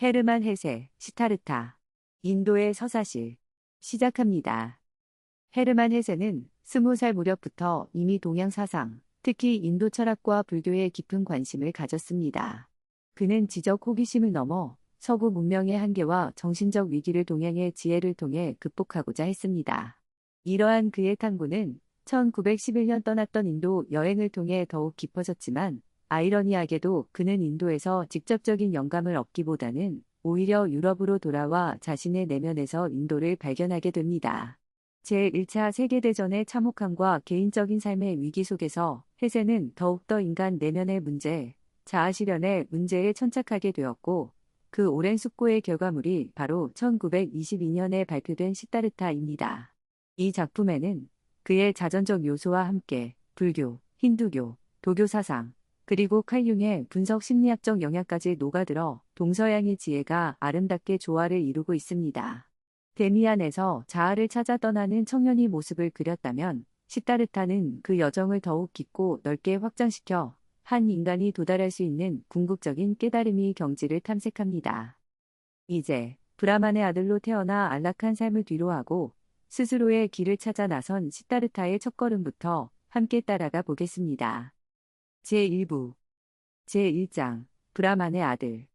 헤르만 헤세, 시타르타. 인도의 서사실. 시작합니다. 헤르만 헤세는 20살 무렵부터 이미 동양 사상, 특히 인도 철학과 불교에 깊은 관심을 가졌습니다. 그는 지적 호기심을 넘어 서구 문명의 한계와 정신적 위기를 동양의 지혜를 통해 극복하고자 했습니다. 이러한 그의 탐구는 1911년 떠났던 인도 여행을 통해 더욱 깊어졌지만, 아이러니하게도 그는 인도에서 직접적인 영감을 얻기보다는 오히려 유럽으로 돌아와 자신의 내면에서 인도를 발견하게 됩니다. 제1차 세계대전의 참혹함과 개인적인 삶의 위기 속에서 헤세는 더욱더 인간 내면의 문제, 자아실현의 문제에 천착하게 되었고, 그 오랜 숙고의 결과물이 바로 1922년에 발표된 시타르타입니다. 이 작품에는 그의 자전적 요소와 함께 불교, 힌두교, 도교 사상, 그리고 칼융의 분석 심리학적 영향까지 녹아들어 동서양의 지혜가 아름답게 조화를 이루고 있습니다. 데미안에서 자아를 찾아 떠나는 청년의 모습을 그렸다면, 시타르타는 그 여정을 더욱 깊고 넓게 확장시켜 한 인간이 도달할 수 있는 궁극적인 깨달음의 경지를 탐색합니다. 이제 브라만의 아들로 태어나 안락한 삶을 뒤로하고 스스로의 길을 찾아 나선 시타르타의 첫걸음부터 함께 따라가 보겠습니다. 제1부 제1장 브라만의 아들.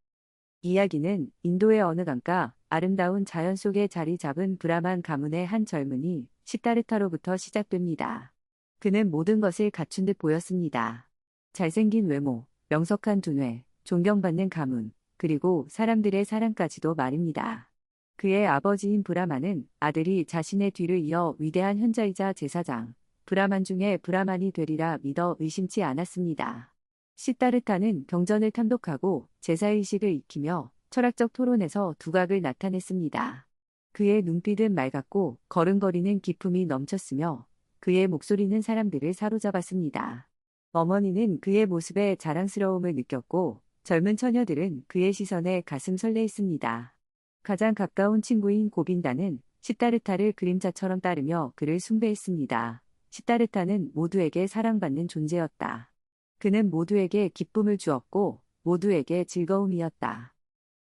이야기는 인도의 어느 강가 아름다운 자연 속에 자리 잡은 브라만 가문의 한 젊은이 시타르타로부터 시작됩니다. 그는 모든 것을 갖춘 듯 보였습니다. 잘생긴 외모, 명석한 두뇌, 존경받는 가문, 그리고 사람들의 사랑까지도 말입니다. 그의 아버지인 브라만은 아들이 자신의 뒤를 이어 위대한 현자이자 제사장, 브라만 중에 브라만이 되리라 믿어 의심치 않았습니다. 시타르타는 경전을 탐독하고 제사의식을 익히며 철학적 토론에서 두각을 나타냈습니다. 그의 눈빛은 맑았고 걸음걸이는 기품이 넘쳤으며 그의 목소리는 사람들을 사로잡았습니다. 어머니는 그의 모습에 자랑스러움을 느꼈고 젊은 처녀들은 그의 시선에 가슴 설레했습니다. 가장 가까운 친구인 고빈다는 시타르타를 그림자처럼 따르며 그를 숭배했습니다. 시타르타는 모두에게 사랑받는 존재였다. 그는 모두에게 기쁨을 주었고 모두에게 즐거움이었다.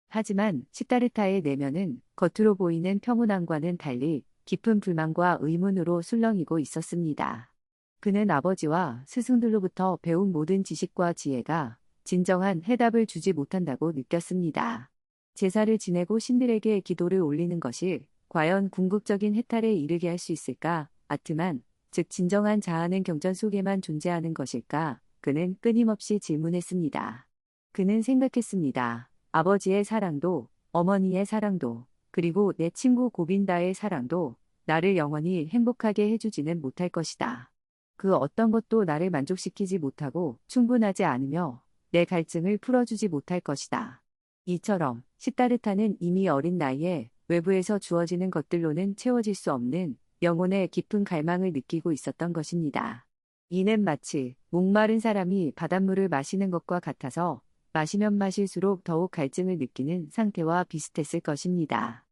하지만 시타르타의 내면은 겉으로 보이는 평온함과는 달리 깊은 불만과 의문으로 술렁이고 있었습니다. 그는 아버지와 스승들로부터 배운 모든 지식과 지혜가 진정한 해답을 주지 못한다고 느꼈습니다. 제사를 지내고 신들에게 기도를 올리는 것이 과연 궁극적인 해탈에 이르게 할 수 있을까? 아트만, 즉 진정한 자아는 경전 속에만 존재하는 것일까? 그는 끊임없이 질문했습니다. 그는 생각했습니다. 아버지의 사랑도, 어머니의 사랑도, 그리고 내 친구 고빈다의 사랑도 나를 영원히 행복하게 해주지는 못할 것이다. 그 어떤 것도 나를 만족시키지 못하고 충분하지 않으며 내 갈증을 풀어주지 못할 것이다. 이처럼 시타르타는 이미 어린 나이에 외부에서 주어지는 것들로는 채워질 수 없는 영혼의 깊은 갈망을 느끼고 있었던 것입니다. 이는 마치 목마른 사람이 바닷물을 마시는 것과 같아서 마시면 마실수록 더욱 갈증을 느끼는 상태와 비슷했을 것입니다.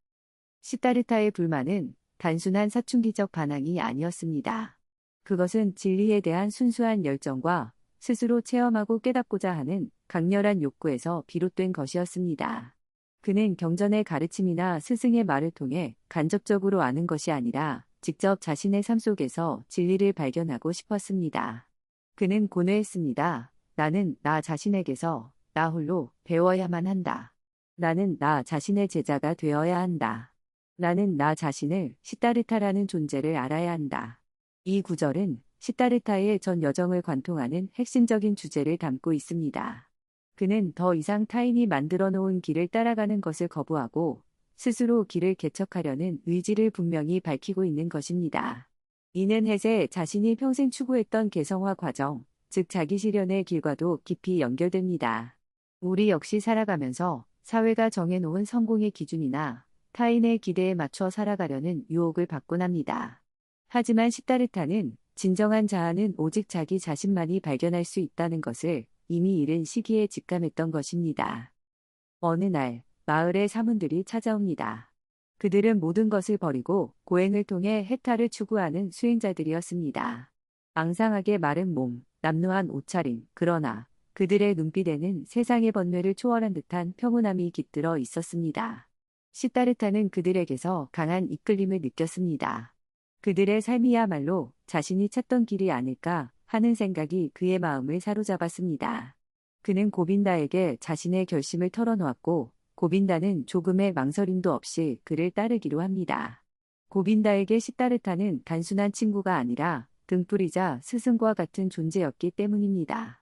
시타르타의 불만은 단순한 사춘기적 반항이 아니었습니다. 그것은 진리에 대한 순수한 열정과 스스로 체험하고 깨닫고자 하는 강렬한 욕구에서 비롯된 것이었습니다. 그는 경전의 가르침이나 스승의 말을 통해 간접적으로 아는 것이 아니라 직접 자신의 삶 속에서 진리를 발견하고 싶었습니다. 그는 고뇌했습니다. 나는 나 자신에게서 나 홀로 배워야만 한다. 나는 나 자신의 제자가 되어야 한다. 나는 나 자신을 시타르타라는 존재를 알아야 한다. 이 구절은 시타르타의 전 여정을 관통하는 핵심적인 주제를 담고 있습니다. 그는 더 이상 타인이 만들어 놓은 길을 따라가는 것을 거부하고 스스로 길을 개척하려는 의지를 분명히 밝히고 있는 것입니다. 이는 헤세 자신이 평생 추구했던 개성화 과정, 즉 자기 실현의 길과도 깊이 연결됩니다. 우리 역시 살아가면서 사회가 정해놓은 성공의 기준이나 타인의 기대에 맞춰 살아가려는 유혹을 받곤 합니다. 하지만 시타르타는 진정한 자아는 오직 자기 자신만이 발견할 수 있다는 것을 이미 이른 시기에 직감했던 것입니다. 어느 날 마을에 사문들이 찾아옵니다. 그들은 모든 것을 버리고 고행을 통해 해탈을 추구하는 수행자들이었습니다. 앙상하게 마른 몸, 남루한 옷차림, 그러나 그들의 눈빛에는 세상의 번뇌를 초월한 듯한 평온함이 깃들어 있었습니다. 시타르타는 그들에게서 강한 이끌림을 느꼈습니다. 그들의 삶이야말로 자신이 찾던 길이 아닐까 하는 생각이 그의 마음을 사로잡았습니다. 그는 고빈다에게 자신의 결심을 털어놓았고 고빈다는 조금의 망설임도 없이 그를 따르기로 합니다. 고빈다에게 시타르타는 단순한 친구가 아니라 등불이자 스승과 같은 존재였기 때문입니다.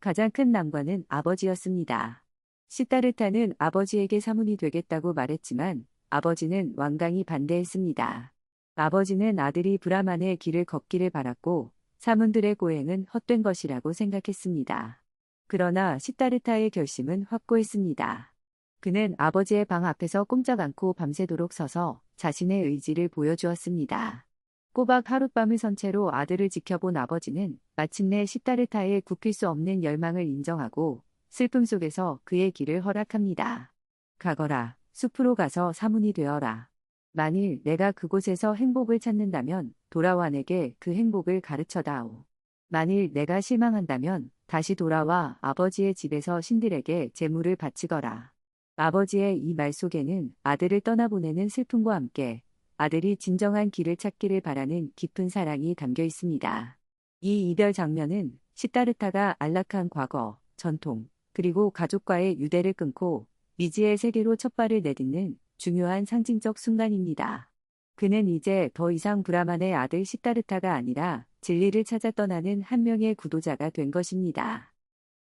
가장 큰 난관은 아버지였습니다. 시타르타는 아버지에게 사문이 되겠다고 말했지만 아버지는 완강히 반대했습니다. 아버지는 아들이 브라만의 길을 걷기를 바랐고 사문들의 고행은 헛된 것이라고 생각했습니다. 그러나 시타르타의 결심은 확고했습니다. 그는 아버지의 방 앞에서 꼼짝 않고 밤새도록 서서 자신의 의지를 보여주었습니다. 꼬박 하룻밤을 선 채로 아들을 지켜본 아버지는 마침내 시타르타의 굽힐 수 없는 열망을 인정하고 슬픔 속에서 그의 길을 허락합니다. 가거라, 숲으로 가서 사문이 되어라. 만일 내가 그곳에서 행복을 찾는다면 돌아와 내게 그 행복을 가르쳐다오. 만일 내가 실망한다면 다시 돌아와 아버지의 집에서 신들에게 제물을 바치거라. 아버지의 이 말 속에는 아들을 떠나보내는 슬픔과 함께 아들이 진정한 길을 찾기를 바라는 깊은 사랑이 담겨 있습니다. 이 이별 장면은 시타르타가 안락한 과거, 전통, 그리고 가족과의 유대를 끊고 미지의 세계로 첫 발을 내딛는 중요한 상징적 순간입니다. 그는 이제 더 이상 브라만의 아들 시타르타가 아니라 진리를 찾아 떠나는 한 명의 구도자가 된 것입니다.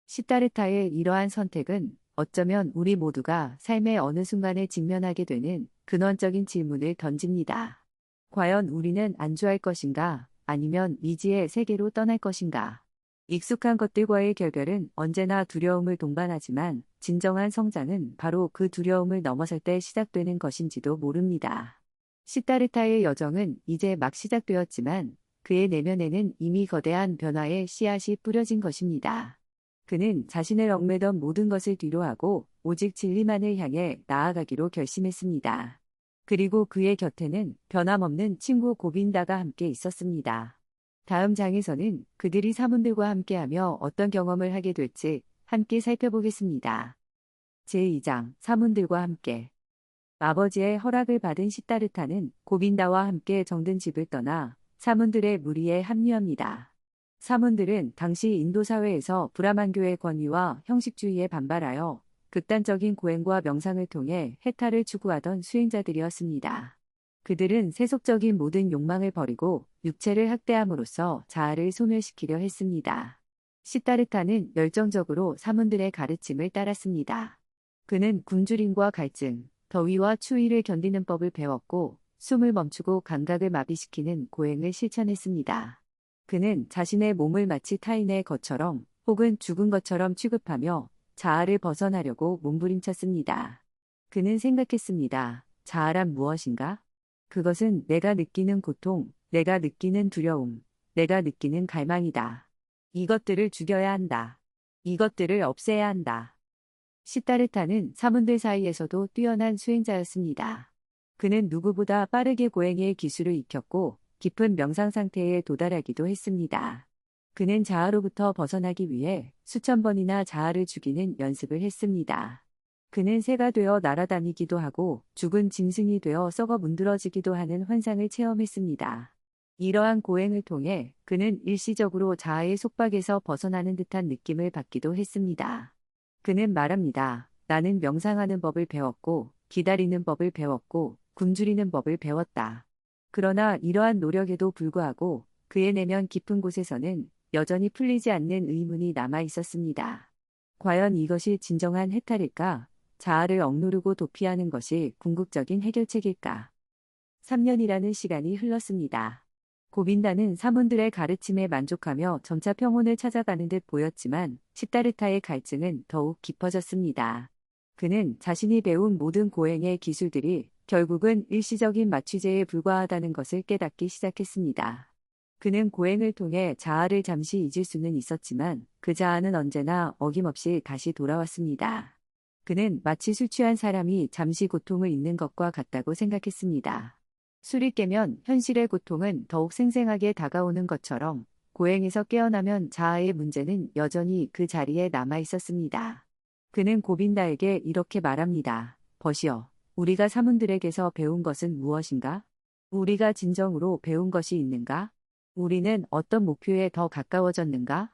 시타르타의 이러한 선택은 어쩌면 우리 모두가 삶의 어느 순간에 직면하게 되는 근원적인 질문을 던집니다. 과연 우리는 안주할 것인가? 아니면 미지의 세계로 떠날 것인가? 익숙한 것들과의 결별은 언제나 두려움을 동반하지만 진정한 성장은 바로 그 두려움을 넘어설 때 시작되는 것인지도 모릅니다. 시타르타의 여정은 이제 막 시작되었지만 그의 내면에는 이미 거대한 변화의 씨앗이 뿌려진 것입니다. 그는 자신을 얽매던 모든 것을 뒤로하고 오직 진리만을 향해 나아가기로 결심했습니다. 그리고 그의 곁에는 변함없는 친구 고빈다가 함께 있었습니다. 다음 장에서는 그들이 사문들과 함께하며 어떤 경험을 하게 될지 함께 살펴보겠습니다. 제2장 사문들과 함께 아버지의 허락을 받은 시타르타는 고빈다와 함께 정든 집을 떠나 사문들의 무리에 합류합니다. 사문들은 당시 인도 사회에서 브라만교의 권위와 형식주의에 반발하여 극단적인 고행과 명상을 통해 해탈을 추구하던 수행자들이었습니다. 그들은 세속적인 모든 욕망을 버리고 육체를 학대함으로써 자아를 소멸시키려 했습니다. 시타르타는 열정적으로 사문들의 가르침을 따랐습니다. 그는 굶주림과 갈증, 더위와 추위를 견디는 법을 배웠고 숨을 멈추고 감각을 마비시키는 고행을 실천했습니다. 그는 자신의 몸을 마치 타인의 것처럼 혹은 죽은 것처럼 취급하며 자아를 벗어나려고 몸부림쳤습니다. 그는 생각했습니다. 자아란 무엇인가? 그것은 내가 느끼는 고통, 내가 느끼는 두려움, 내가 느끼는 갈망이다. 이것들을 죽여야 한다. 이것들을 없애야 한다. 시타르타는 사문들 사이에서도 뛰어난 수행자였습니다. 그는 누구보다 빠르게 고행의 기술을 익혔고 깊은 명상 상태에 도달하기도 했습니다. 그는 자아로부터 벗어나기 위해 수천 번이나 자아를 죽이는 연습을 했습니다. 그는 새가 되어 날아다니기도 하고 죽은 짐승이 되어 썩어 문드러지기도 하는 환상을 체험했습니다. 이러한 고행을 통해 그는 일시적으로 자아의 속박에서 벗어나는 듯한 느낌을 받기도 했습니다. 그는 말합니다. 나는 명상하는 법을 배웠고 기다리는 법을 배웠고 굶주리는 법을 배웠다. 그러나 이러한 노력에도 불구하고 그의 내면 깊은 곳에서는 여전히 풀리지 않는 의문이 남아 있었습니다. 과연 이것이 진정한 해탈일까? 자아를 억누르고 도피하는 것이 궁극적인 해결책일까? 3년이라는 시간이 흘렀습니다. 고빈다는 사문들의 가르침에 만족하며 점차 평온을 찾아가는 듯 보였지만 시타르타의 갈증은 더욱 깊어졌습니다. 그는 자신이 배운 모든 고행의 기술들이 결국은 일시적인 마취제에 불과하다는 것을 깨닫기 시작했습니다. 그는 고행을 통해 자아를 잠시 잊을 수는 있었지만 그 자아는 언제나 어김없이 다시 돌아왔습니다. 그는 마치 술 취한 사람이 잠시 고통을 잊는 것과 같다고 생각했습니다. 술이 깨면 현실의 고통은 더욱 생생하게 다가오는 것처럼 고행에서 깨어나면 자아의 문제는 여전히 그 자리에 남아 있었습니다. 그는 고빈다에게 이렇게 말합니다. 벗이여, 우리가 사문들에게서 배운 것은 무엇인가? 우리가 진정으로 배운 것이 있는가? 우리는 어떤 목표에 더 가까워졌는가?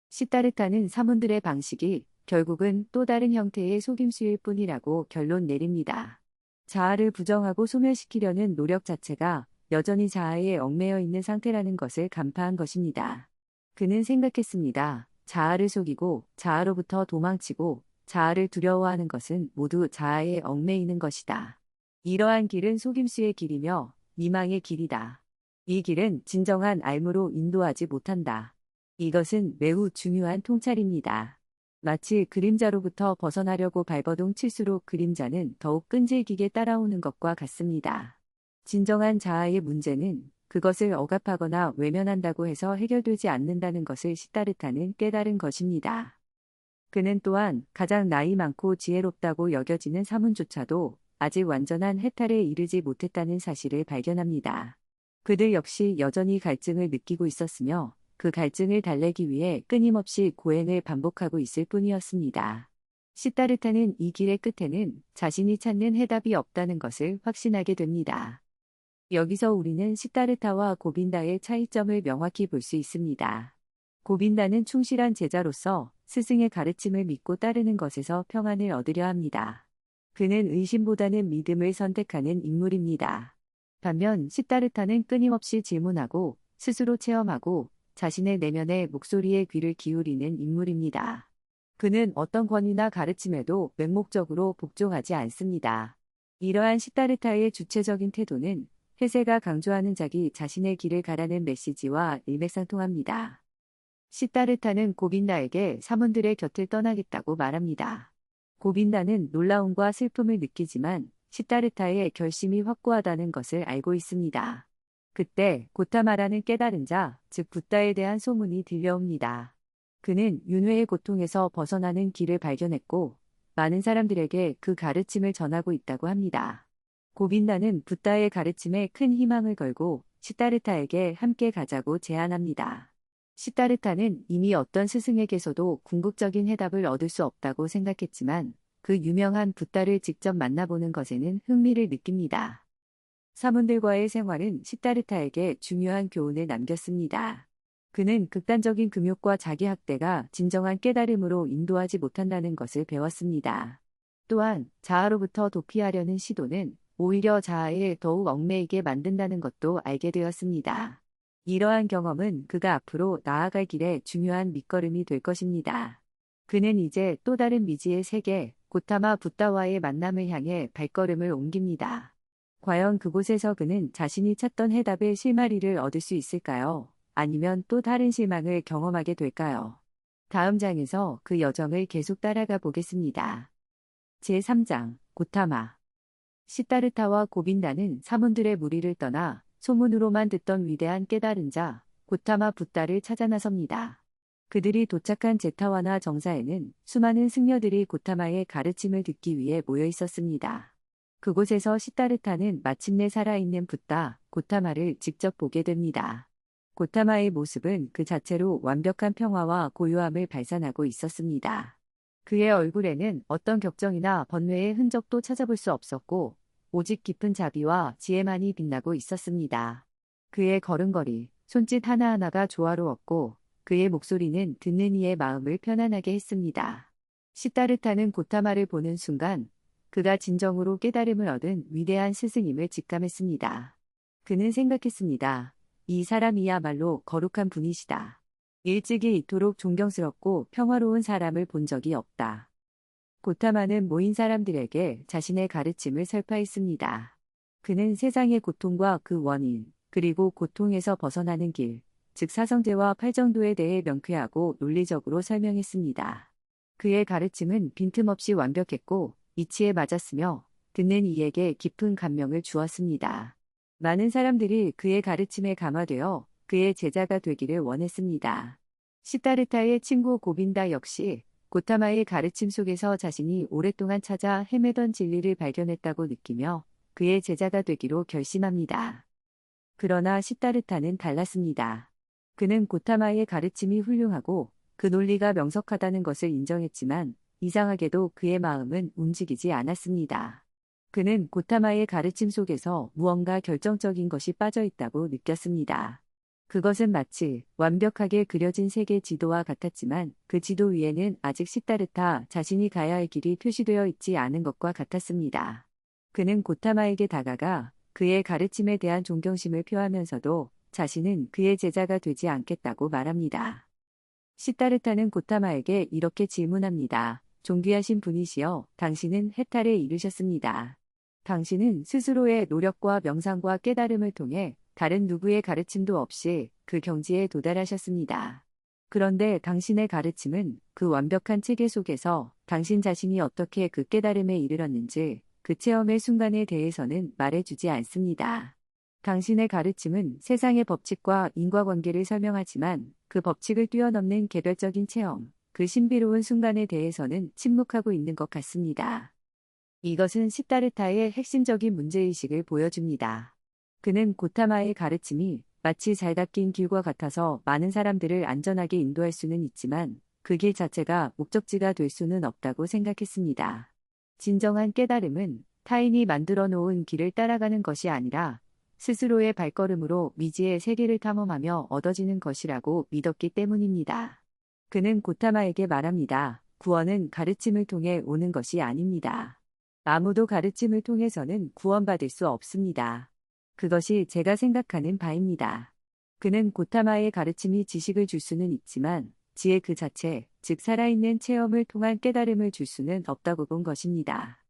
시타르타는 사문들의 방식이 결국은 또 다른 형태의 속임수일 뿐이라고 결론 내립니다. 자아를 부정하고 소멸시키려는 노력 자체가 여전히 자아에 얽매여 있는 상태라는 것을 간파한 것입니다. 그는 생각했습니다. 자아를 속이고 자아로부터 도망치고 자아를 두려워하는 것은 모두 자아에 얽매이는 것이다. 이러한 길은 속임수의 길이며 미망의 길이다. 이 길은 진정한 알무로 인도하지 못한다. 이것은 매우 중요한 통찰입니다. 마치 그림자로부터 벗어나려고 발버둥 칠수록 그림자는 더욱 끈질기게 따라오는 것과 같습니다. 진정한 자아의 문제는 그것을 억압하거나 외면한다고 해서 해결되지 않는다는 것을 시타르타는 깨달은 것입니다. 그는 또한 가장 나이 많고 지혜롭다고 여겨지는 사문조차도 아직 완전한 해탈에 이르지 못했다는 사실을 발견합니다. 그들 역시 여전히 갈증을 느끼고 있었으며 그 갈증을 달래기 위해 끊임없이 고행을 반복하고 있을 뿐이었습니다. 시타르타는 이 길의 끝에는 자신이 찾는 해답이 없다는 것을 확신하게 됩니다. 여기서 우리는 시타르타와 고빈다의 차이점을 명확히 볼 수 있습니다. 고빈다는 충실한 제자로서 스승의 가르침을 믿고 따르는 것에서 평안을 얻으려 합니다. 그는 의심보다는 믿음을 선택하는 인물입니다. 반면 시타르타는 끊임없이 질문하고 스스로 체험하고 자신의 내면의 목소리에 귀를 기울이는 인물입니다. 그는 어떤 권위나 가르침에도 맹목적으로 복종하지 않습니다. 이러한 시타르타의 주체적인 태도는 해세가 강조하는 자기 자신의 길을 가라는 메시지와 일맥상통합니다. 시타르타는 고빈다에게 사문들의 곁을 떠나겠다고 말합니다. 고빈다는 놀라움과 슬픔을 느끼지만 시타르타의 결심이 확고하다는 것을 알고 있습니다. 그때 고타마라는 깨달은 자, 즉 붓다에 대한 소문이 들려옵니다. 그는 윤회의 고통에서 벗어나는 길을 발견했고 많은 사람들에게 그 가르침을 전하고 있다고 합니다. 고빈다는 붓다의 가르침에 큰 희망을 걸고 시타르타에게 함께 가자고 제안합니다. 시타르타는 이미 어떤 스승에게서도 궁극적인 해답을 얻을 수 없다고 생각했지만 그 유명한 붓다를 직접 만나보는 것에는 흥미를 느낍니다. 사문들과의 생활은 시타르타에게 중요한 교훈을 남겼습니다. 그는 극단적인 금욕과 자기학대가 진정한 깨달음으로 인도하지 못한다는 것을 배웠습니다. 또한 자아로부터 도피하려는 시도는 오히려 자아에 더욱 얽매이게 만든다는 것도 알게 되었습니다. 이러한 경험은 그가 앞으로 나아갈 길에 중요한 밑거름이 될 것입니다. 그는 이제 또 다른 미지의 세계, 고타마 붓다와의 만남을 향해 발걸음을 옮깁니다. 과연 그곳에서 그는 자신이 찾던 해답의 실마리를 얻을 수 있을까요? 아니면 또 다른 실망을 경험하게 될까요? 다음 장에서 그 여정을 계속 따라가 보겠습니다. 제3장 고타마. 시타르타와 고빈다는 사문들의 무리를 떠나 소문으로만 듣던 위대한 깨달은 자 고타마 붓다를 찾아 나섭니다. 그들이 도착한 제타와나 정사에는 수많은 승려들이 고타마의 가르침을 듣기 위해 모여 있었습니다. 그곳에서 시타르타는 마침내 살아있는 붓다, 고타마를 직접 보게 됩니다. 고타마의 모습은 그 자체로 완벽한 평화와 고요함을 발산하고 있었습니다. 그의 얼굴에는 어떤 격정이나 번뇌의 흔적도 찾아볼 수 없었고 오직 깊은 자비와 지혜만이 빛나고 있었습니다. 그의 걸음걸이, 손짓 하나하나가 조화로웠고 그의 목소리는 듣는 이의 마음을 편안하게 했습니다. 시타르타는 고타마를 보는 순간 그가 진정으로 깨달음을 얻은 위대한 스승임을 직감했습니다. 그는 생각했습니다. 이 사람이야말로 거룩한 분이시다. 일찍이 이토록 존경스럽고 평화로운 사람을 본 적이 없다. 고타마는 모인 사람들에게 자신의 가르침을 설파했습니다. 그는 세상의 고통과 그 원인, 그리고 고통에서 벗어나는 길, 즉 사성제와 팔정도에 대해 명쾌하고 논리적으로 설명했습니다. 그의 가르침은 빈틈없이 완벽했고 이치에 맞았으며 듣는 이에게 깊은 감명을 주었습니다. 많은 사람들이 그의 가르침에 감화되어 그의 제자가 되기를 원했습니다. 시타르타의 친구 고빈다 역시 고타마의 가르침 속에서 자신이 오랫동안 찾아 헤매던 진리를 발견했다고 느끼며 그의 제자가 되기로 결심합니다. 그러나 시타르타는 달랐습니다. 그는 고타마의 가르침이 훌륭하고 그 논리가 명석하다는 것을 인정했지만 이상하게도 그의 마음은 움직이지 않았습니다. 그는 고타마의 가르침 속에서 무언가 결정적인 것이 빠져 있다고 느꼈습니다. 그것은 마치 완벽하게 그려진 세계 지도와 같았지만 그 지도 위에는 아직 시타르타 자신이 가야 할 길이 표시되어 있지 않은 것과 같았습니다. 그는 고타마에게 다가가 그의 가르침에 대한 존경심을 표하면서도 자신은 그의 제자가 되지 않겠다고 말합니다. 시타르타는 고타마에게 이렇게 질문합니다. 존귀하신 분이시여, 당신은 해탈에 이르셨습니다. 당신은 스스로의 노력과 명상과 깨달음을 통해 다른 누구의 가르침도 없이 그 경지에 도달하셨습니다. 그런데 당신의 가르침은 그 완벽한 체계 속에서 당신 자신이 어떻게 그 깨달음에 이르렀는지 그 체험의 순간에 대해서는 말해주지 않습니다. 당신의 가르침은 세상의 법칙과 인과관계를 설명하지만 그 법칙을 뛰어넘는 개별적인 체험, 그 신비로운 순간에 대해서는 침묵하고 있는 것 같습니다. 이것은 시타르타의 핵심적인 문제의식을 보여줍니다. 그는 고타마의 가르침이 마치 잘 닦인 길과 같아서 많은 사람들을 안전하게 인도할 수는 있지만 그 길 자체가 목적지가 될 수는 없다고 생각했습니다. 진정한 깨달음은 타인이 만들어 놓은 길을 따라가는 것이 아니라 스스로의 발걸음으로 미지의 세계를 탐험하며 얻어지는 것이라고 믿었기 때문입니다. 그는 고타마에게 말합니다. 구원은 가르침을 통해 오는 것이 아닙니다. 아무도 가르침을 통해서는 구원받을 수 없습니다. 그것이 제가 생각하는 바입니다. 그는 고타마의 가르침이 지식을 줄 수는 있지만 지혜 그 자체, 즉 살아있는 체험을 통한 깨달음을 줄 수는 없다고 본 것입니다.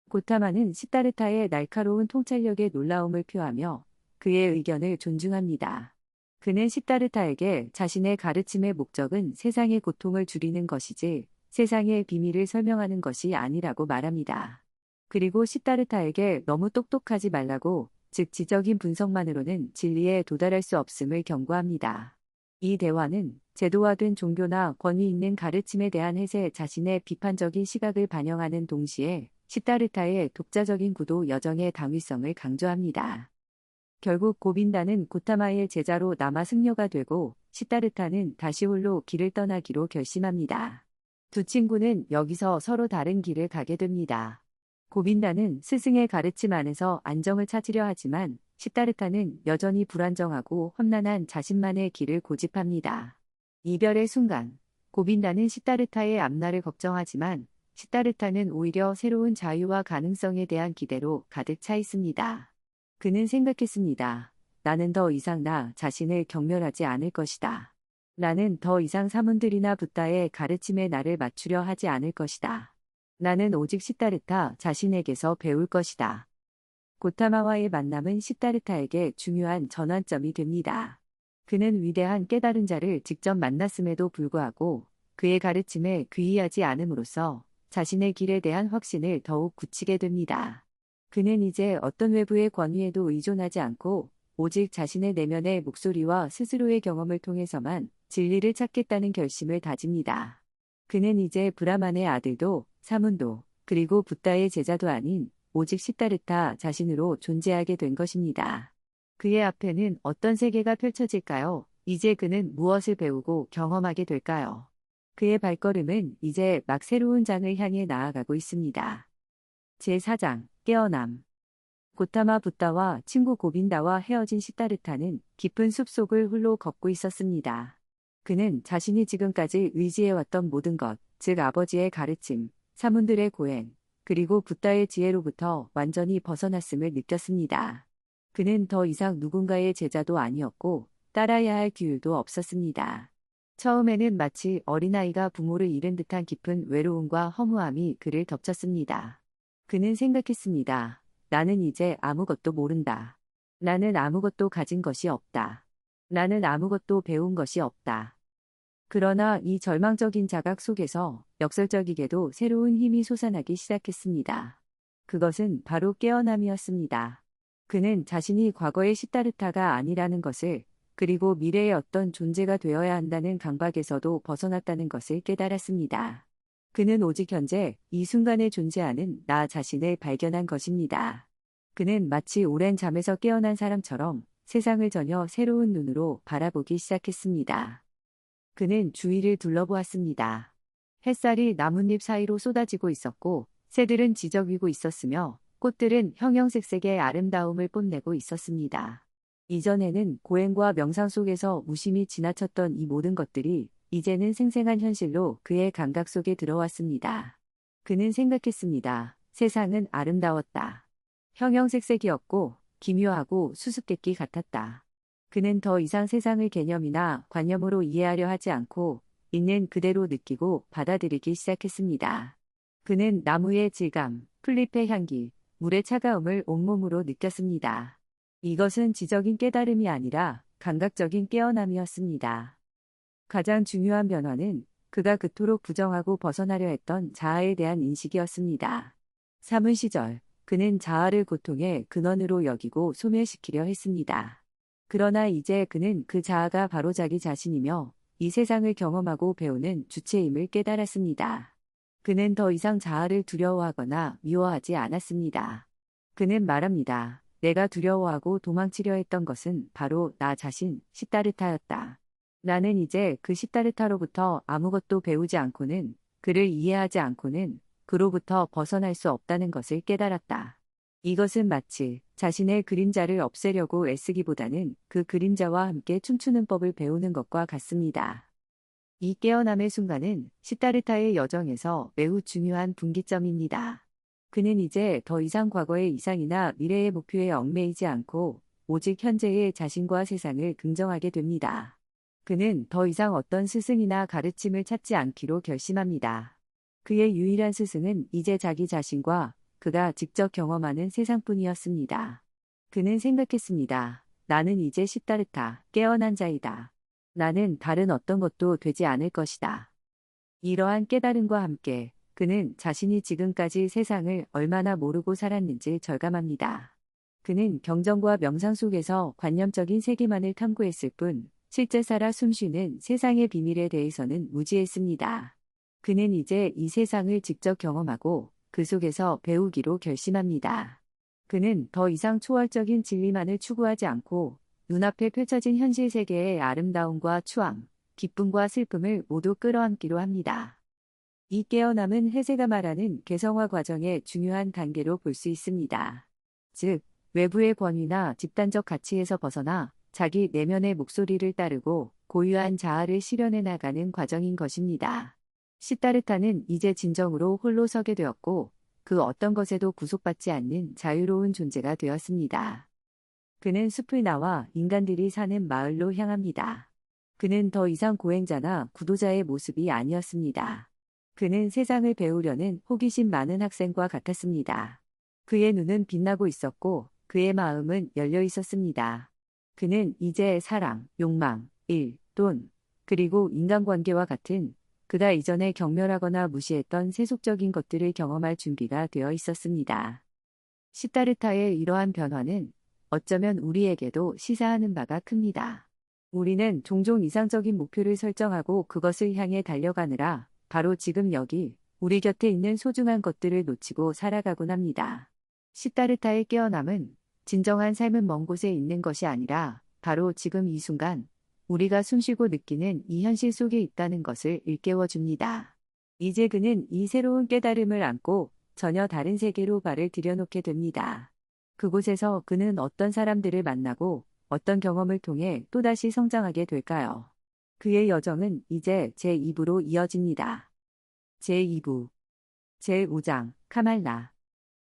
고타마는 시타르타의 날카로운 통찰력에 놀라움을 표하며 그의 의견을 존중합니다. 그는 시타르타에게 자신의 가르침의 목적은 세상의 고통을 줄이는 것이지 세상의 비밀을 설명하는 것이 아니라고 말합니다. 그리고 시타르타에게 너무 똑똑하지 말라고, 즉 지적인 분석만으로는 진리에 도달할 수 없음을 경고합니다. 이 대화는 제도화된 종교나 권위 있는 가르침에 대한 해세 자신의 비판적인 시각을 반영하는 동시에 시타르타의 독자적인 구도 여정의 당위성을 강조합니다. 결국 고빈다는 고타마의 제자로 남아 승려가 되고 시타르타는 다시 홀로 길을 떠나기로 결심합니다. 두 친구는 여기서 서로 다른 길을 가게 됩니다. 고빈다는 스승의 가르침 안에서 안정을 찾으려 하지만 시타르타는 여전히 불안정하고 험난한 자신만의 길을 고집합니다. 이별의 순간, 고빈다는 시타르타의 앞날을 걱정하지만 시타르타는 오히려 새로운 자유와 가능성에 대한 기대로 가득 차 있습니다. 그는 생각했습니다. 나는 더 이상 나 자신을 경멸하지 않을 것이다. 나는 더 이상 사문들이나 붓다의 가르침에 나를 맞추려 하지 않을 것이다. 나는 오직 시타르타 자신에게서 배울 것이다. 고타마와의 만남은 시타르타에게 중요한 전환점이 됩니다. 그는 위대한 깨달은 자를 직접 만났음에도 불구하고 그의 가르침에 귀의하지 않음으로써 자신의 길에 대한 확신을 더욱 굳히게 됩니다. 그는 이제 어떤 외부의 권위에도 의존하지 않고 오직 자신의 내면의 목소리와 스스로의 경험을 통해서만 진리를 찾겠다는 결심을 다집니다. 그는 이제 브라만의 아들도 사문도 그리고 붓다의 제자도 아닌 오직 시타르타 자신으로 존재하게 된 것입니다. 그의 앞에는 어떤 세계가 펼쳐질까요? 이제 그는 무엇을 배우고 경험하게 될까요? 그의 발걸음은 이제 막 새로운 장을 향해 나아가고 있습니다. 제4장 깨어남. 고타마 붓다와 친구 고빈다와 헤어진 시타르타는 깊은 숲속을 홀로 걷고 있었습니다. 그는 자신이 지금까지 의지해왔던 모든 것, 즉 아버지의 가르침, 사문들의 고행, 그리고 붓다의 지혜로부터 완전히 벗어났음을 느꼈습니다. 그는 더 이상 누군가의 제자도 아니었고 따라야 할 기율도 없었습니다. 처음에는 마치 어린아이가 부모를 잃은 듯한 깊은 외로움과 허무함이 그를 덮쳤습니다. 그는 생각했습니다. 나는 이제 아무것도 모른다. 나는 아무것도 가진 것이 없다. 나는 아무것도 배운 것이 없다. 그러나 이 절망적인 자각 속에서 역설적이게도 새로운 힘이 솟아나기 시작했습니다. 그것은 바로 깨어남이었습니다. 그는 자신이 과거의 시타르타가 아니라는 것을, 그리고 미래의 어떤 존재가 되어야 한다는 강박에서도 벗어났다는 것을 깨달았습니다. 그는 오직 현재 이 순간에 존재하는 나 자신을 발견한 것입니다. 그는 마치 오랜 잠에서 깨어난 사람처럼 세상을 전혀 새로운 눈으로 바라보기 시작했습니다. 그는 주위를 둘러보았습니다. 햇살이 나뭇잎 사이로 쏟아지고 있었고, 새들은 지저귀고 있었으며, 꽃들은 형형색색의 아름다움을 뽐내고 있었습니다. 이전에는 고행과 명상 속에서 무심히 지나쳤던 이 모든 것들이 이제는 생생한 현실로 그의 감각 속에 들어왔습니다. 그는 생각했습니다. 세상은 아름다웠다. 형형색색이었고 기묘하고 수수께끼 같았다. 그는 더 이상 세상을 개념이나 관념으로 이해하려 하지 않고 있는 그대로 느끼고 받아들이기 시작했습니다. 그는 나무의 질감, 풀잎의 향기, 물의 차가움을 온몸으로 느꼈습니다. 이것은 지적인 깨달음이 아니라 감각적인 깨어남이었습니다. 가장 중요한 변화는 그가 그토록 부정하고 벗어나려 했던 자아에 대한 인식이었습니다. 삼은 시절, 그는 자아를 고통의 근원으로 여기고 소멸시키려 했습니다. 그러나 이제 그는 그 자아가 바로 자기 자신이며 이 세상을 경험하고 배우는 주체임을 깨달았습니다. 그는 더 이상 자아를 두려워하거나 미워하지 않았습니다. 그는 말합니다. 내가 두려워하고 도망치려 했던 것은 바로 나 자신, 시다르타였다. 나는 이제 그 시다르타로부터 아무것도 배우지 않고는, 그를 이해하지 않고는 그로부터 벗어날 수 없다는 것을 깨달았다. 이것은 마치 자신의 그림자를 없애려고 애쓰기보다는 그 그림자와 함께 춤추는 법을 배우는 것과 같습니다. 이 깨어남의 순간은 시다르타의 여정에서 매우 중요한 분기점입니다. 그는 이제 더 이상 과거의 이상이나 미래의 목표에 얽매이지 않고 오직 현재의 자신과 세상을 긍정하게 됩니다. 그는 더 이상 어떤 스승이나 가르침을 찾지 않기로 결심합니다. 그의 유일한 스승은 이제 자기 자신과 그가 직접 경험하는 세상뿐이었습니다. 그는 생각했습니다. 나는 이제 시다르타, 깨어난 자이다. 나는 다른 어떤 것도 되지 않을 것이다. 이러한 깨달음과 함께 그는 자신이 지금까지 세상을 얼마나 모르고 살았는지 절감합니다. 그는 경전과 명상 속에서 관념적인 세계만을 탐구했을 뿐 실제 살아 숨쉬는 세상의 비밀에 대해서는 무지했습니다. 그는 이제 이 세상을 직접 경험하고 그 속에서 배우기로 결심합니다. 그는 더 이상 초월적인 진리만을 추구하지 않고 눈앞에 펼쳐진 현실 세계의 아름다움과 추앙, 기쁨과 슬픔을 모두 끌어안기로 합니다. 이 깨어남은 해세가 말하는 개성화 과정의 중요한 단계로 볼 수 있습니다. 즉, 외부의 권위나 집단적 가치에서 벗어나 자기 내면의 목소리를 따르고 고유한 자아를 실현해 나가는 과정인 것입니다. 시다르타는 이제 진정으로 홀로 서게 되었고 그 어떤 것에도 구속받지 않는 자유로운 존재가 되었습니다. 그는 숲을 나와 인간들이 사는 마을로 향합니다. 그는 더 이상 고행자나 구도자의 모습이 아니었습니다. 그는 세상을 배우려는 호기심 많은 학생과 같았습니다. 그의 눈은 빛나고 있었고 그의 마음은 열려 있었습니다. 그는 이제 사랑, 욕망, 일, 돈, 그리고 인간관계와 같은 그가 이전에 경멸하거나 무시했던 세속적인 것들을 경험할 준비가 되어 있었습니다. 시다르타의 이러한 변화는 어쩌면 우리에게도 시사하는 바가 큽니다. 우리는 종종 이상적인 목표를 설정하고 그것을 향해 달려가느라 바로 지금 여기 우리 곁에 있는 소중한 것들을 놓치고 살아가곤 합니다. 시다르타의 깨어남은 진정한 삶은 먼 곳에 있는 것이 아니라 바로 지금 이 순간 우리가 숨쉬고 느끼는 이 현실 속에 있다는 것을 일깨워 줍니다. 이제 그는 이 새로운 깨달음을 안고 전혀 다른 세계로 발을 들여놓게 됩니다. 그곳에서 그는 어떤 사람들을 만나고 어떤 경험을 통해 또다시 성장하게 될까요? 그의 여정은 이제 제2부로 이어집니다. 제2부 제5장 카말라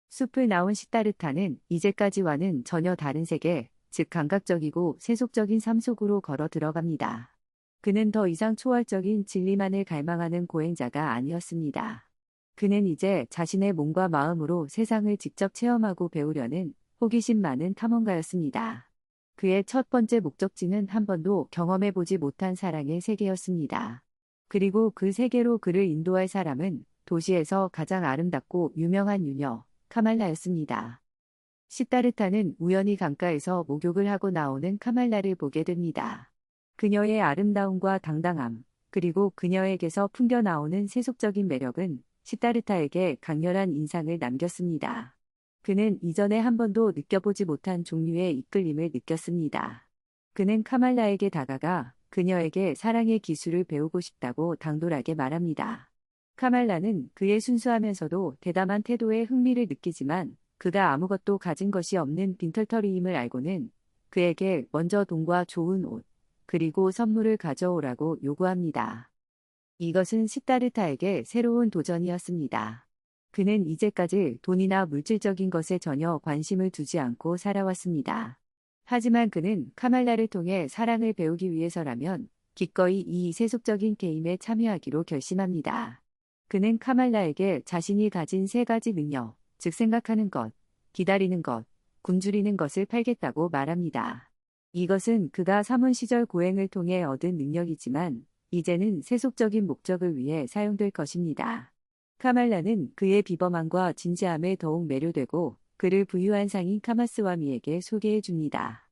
숲을 나온 시다르타는 이제까지와는 전혀 다른 세계, 즉 감각적이고 세속적인 삶 속으로 걸어 들어갑니다. 그는 더 이상 초월적인 진리만을 갈망하는 고행자가 아니었습니다. 그는 이제 자신의 몸과 마음으로 세상을 직접 체험하고 배우려는 호기심 많은 탐험가였습니다. 그의 첫 번째 목적지는 한 번도 경험해보지 못한 사랑의 세계였습니다. 그리고 그 세계로 그를 인도할 사람은 도시에서 가장 아름답고 유명한 유녀, 카말라였습니다. 시다르타는 우연히 강가에서 목욕을 하고 나오는 카말라를 보게 됩니다. 그녀의 아름다움과 당당함, 그리고 그녀에게서 풍겨나오는 세속적인 매력은 시다르타에게 강렬한 인상을 남겼습니다. 그는 이전에 한 번도 느껴보지 못한 종류의 이끌림을 느꼈습니다. 그는 카말라에게 다가가 그녀에게 사랑의 기술을 배우고 싶다고 당돌하게 말합니다. 카말라는 그의 순수하면서도 대담한 태도에 흥미를 느끼지만 그가 아무것도 가진 것이 없는 빈털터리임을 알고는 그에게 먼저 돈과 좋은 옷, 그리고 선물을 가져오라고 요구합니다. 이것은 시타르타에게 새로운 도전이었습니다. 그는 이제까지 돈이나 물질적인 것에 전혀 관심을 두지 않고 살아왔습니다. 하지만 그는 카말라를 통해 사랑을 배우기 위해서라면 기꺼이 이 세속적인 게임에 참여하기로 결심합니다. 그는 카말라에게 자신이 가진 세 가지 능력, 즉 생각하는 것, 기다리는 것, 굶주리는 것을 팔겠다고 말합니다. 이것은 그가 사문 시절 고행을 통해 얻은 능력이지만 이제는 세속적인 목적을 위해 사용될 것입니다. 카말라는 그의 비범함과 진지함에 더욱 매료되고 그를 부유한 상인 카마스와미에게 소개해 줍니다.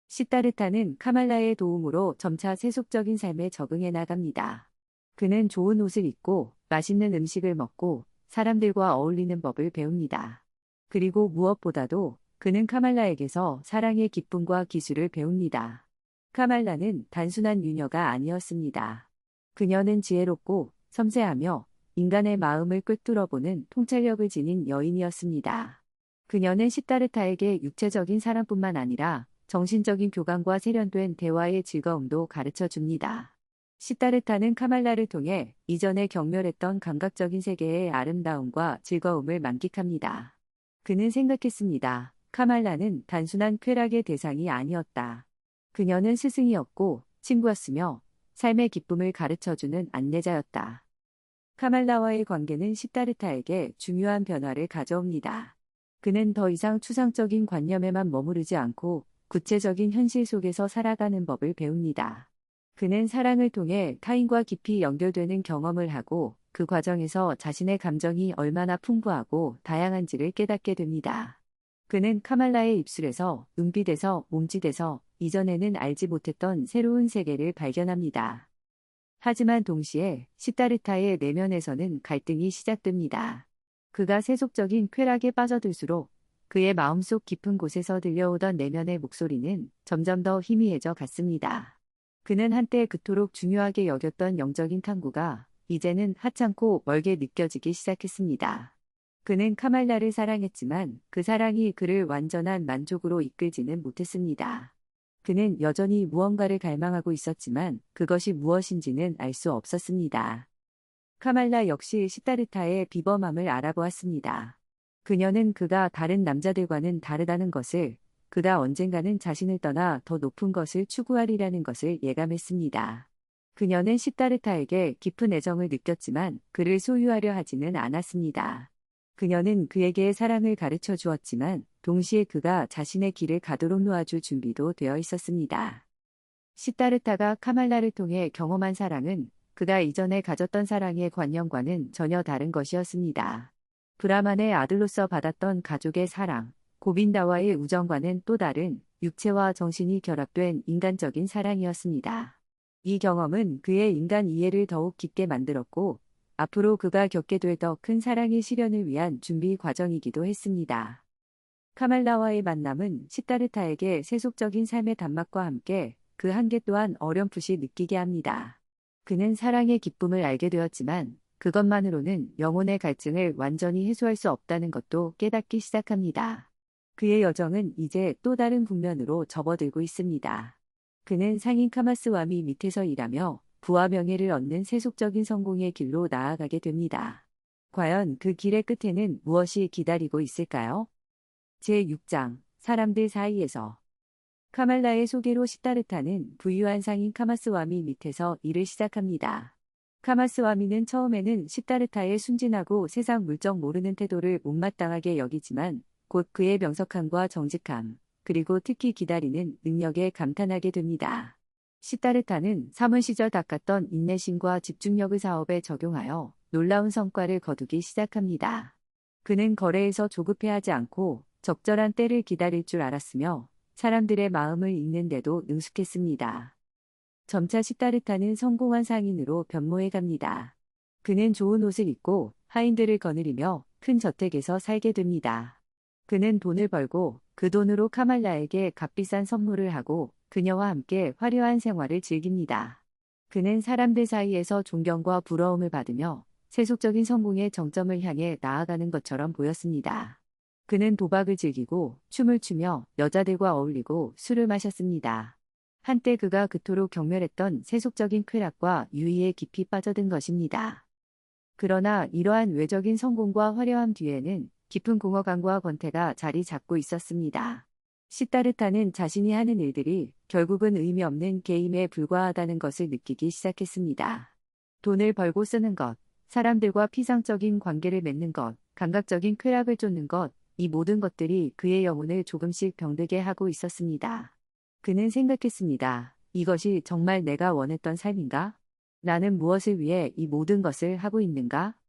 시타르타는 카말라의 도움으로 점차 세속적인 삶에 적응해 나갑니다. 그는 좋은 옷을 입고 맛있는 음식을 먹고 사람들과 어울리는 법을 배웁니다. 그리고 무엇보다도 그는 카말라에게서 사랑의 기쁨과 기술을 배웁니다. 카말라는 단순한 유녀가 아니었습니다. 그녀는 지혜롭고 섬세하며 인간의 마음을 꿰뚫어보는 통찰력을 지닌 여인이었습니다. 그녀는 시타르타에게 육체적인 사랑뿐만 아니라 정신적인 교감과 세련된 대화의 즐거움도 가르쳐 줍니다. 시타르타는 카말라를 통해 이전에 경멸했던 감각적인 세계의 아름다움과 즐거움을 만끽합니다. 그는 생각했습니다. 카말라는 단순한 쾌락의 대상이 아니었다. 그녀는 스승이었고 친구였으며 삶의 기쁨을 가르쳐주는 안내자였다. 카말라와의 관계는 시타르타에게 중요한 변화를 가져옵니다. 그는 더 이상 추상적인 관념에만 머무르지 않고 구체적인 현실 속에서 살아가는 법을 배웁니다. 그는 사랑을 통해 타인과 깊이 연결되는 경험을 하고 그 과정에서 자신의 감정이 얼마나 풍부하고 다양한지를 깨닫게 됩니다. 그는 카말라의 입술에서, 눈빛에서, 몸짓에서 이전에는 알지 못했던 새로운 세계를 발견합니다. 하지만 동시에 시타르타의 내면에서는 갈등이 시작됩니다. 그가 세속적인 쾌락에 빠져들수록 그의 마음속 깊은 곳에서 들려오던 내면의 목소리는 점점 더 희미해져 갔습니다. 그는 한때 그토록 중요하게 여겼던 영적인 탐구가 이제는 하찮고 멀게 느껴지기 시작했습니다. 그는 카말라를 사랑했지만 그 사랑이 그를 완전한 만족으로 이끌지는 못했습니다. 그는 여전히 무언가를 갈망하고 있었지만 그것이 무엇인지는 알 수 없었습니다. 카말라 역시 시타르타의 비범함을 알아보았습니다. 그녀는 그가 다른 남자들과는 다르다는 것을, 그가 언젠가는 자신을 떠나 더 높은 것을 추구하리라는 것을 예감했습니다. 그녀는 시타르타에게 깊은 애정을 느꼈지만 그를 소유하려 하지는 않았습니다. 그녀는 그에게 사랑을 가르쳐 주었지만 동시에 그가 자신의 길을 가도록 놓아줄 준비도 되어 있었습니다. 시타르타가 카말라를 통해 경험한 사랑은 그가 이전에 가졌던 사랑의 관념과는 전혀 다른 것이었습니다. 브라만의 아들로서 받았던 가족의 사랑, 고빈다와의 우정과는 또 다른 육체와 정신이 결합된 인간적인 사랑이었습니다. 이 경험은 그의 인간 이해를 더욱 깊게 만들었고 앞으로 그가 겪게 될 더 큰 사랑의 실현을 위한 준비 과정이기도 했습니다. 카말라와의 만남은 시타르타에게 세속적인 삶의 단맛과 함께 그 한계 또한 어렴풋이 느끼게 합니다. 그는 사랑의 기쁨을 알게 되었지만 그것만으로는 영혼의 갈증을 완전히 해소할 수 없다는 것도 깨닫기 시작합니다. 그의 여정은 이제 또 다른 국면으로 접어들고 있습니다. 그는 상인 카마스와미 밑에서 일하며 부와 명예를 얻는 세속적인 성공의 길로 나아가게 됩니다. 과연 그 길의 끝에는 무엇이 기다리고 있을까요? 제6장 사람들 사이에서 카말라의 소개로 시타르타는 부유한 상인 카마스와미 밑에서 일을 시작합니다. 카마스와미는 처음에는 시타르타의 순진하고 세상 물정 모르는 태도를 못마땅하게 여기지만 곧 그의 명석함과 정직함, 그리고 특히 기다리는 능력에 감탄하게 됩니다. 시타르타는 사문 시절 닦았던 인내심과 집중력을 사업에 적용하여 놀라운 성과를 거두기 시작합니다. 그는 거래에서 조급해하지 않고 적절한 때를 기다릴 줄 알았으며 사람들의 마음을 읽는데도 능숙했습니다. 점차 시타르타는 성공한 상인으로 변모해 갑니다. 그는 좋은 옷을 입고 하인들을 거느리며 큰 저택에서 살게 됩니다. 그는 돈을 벌고 그 돈으로 카말라에게 값비싼 선물을 하고 그녀와 함께 화려한 생활을 즐깁니다. 그는 사람들 사이에서 존경과 부러움을 받으며 세속적인 성공의 정점을 향해 나아가는 것처럼 보였습니다. 그는 도박을 즐기고 춤을 추며 여자들과 어울리고 술을 마셨습니다. 한때 그가 그토록 경멸했던 세속적인 쾌락과 유의에 깊이 빠져든 것입니다. 그러나 이러한 외적인 성공과 화려함 뒤에는 깊은 공허감과 권태가 자리 잡고 있었습니다. 시타르타는 자신이 하는 일들이 결국은 의미 없는 게임에 불과하다는 것을 느끼기 시작했습니다. 돈을 벌고 쓰는 것, 사람들과 피상적인 관계를 맺는 것, 감각적인 쾌락을 쫓는 것, 이 모든 것들이 그의 영혼을 조금씩 병들게 하고 있었습니다. 그는 생각했습니다. 이것이 정말 내가 원했던 삶인가? 나는 무엇을 위해 이 모든 것을 하고 있는가?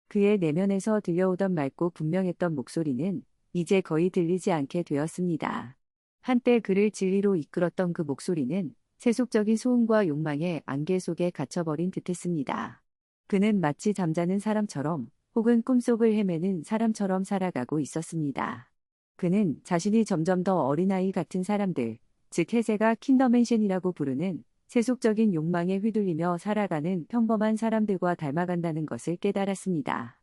그의 내면에서 들려오던 맑고 분명했던 목소리는 이제 거의 들리지 않게 되었습니다. 한때 그를 진리로 이끌었던 그 목소리는 세속적인 소음과 욕망의 안개 속에 갇혀버린 듯했습니다. 그는 마치 잠자는 사람처럼 혹은 꿈속을 헤매는 사람처럼 살아가고 있었습니다. 그는 자신이 점점 더 어린아이 같은 사람들, 즉 해세가 킹덤맨션이라고 부르는 세속적인 욕망에 휘둘리며 살아가는 평범한 사람들과 닮아간다는 것을 깨달았습니다.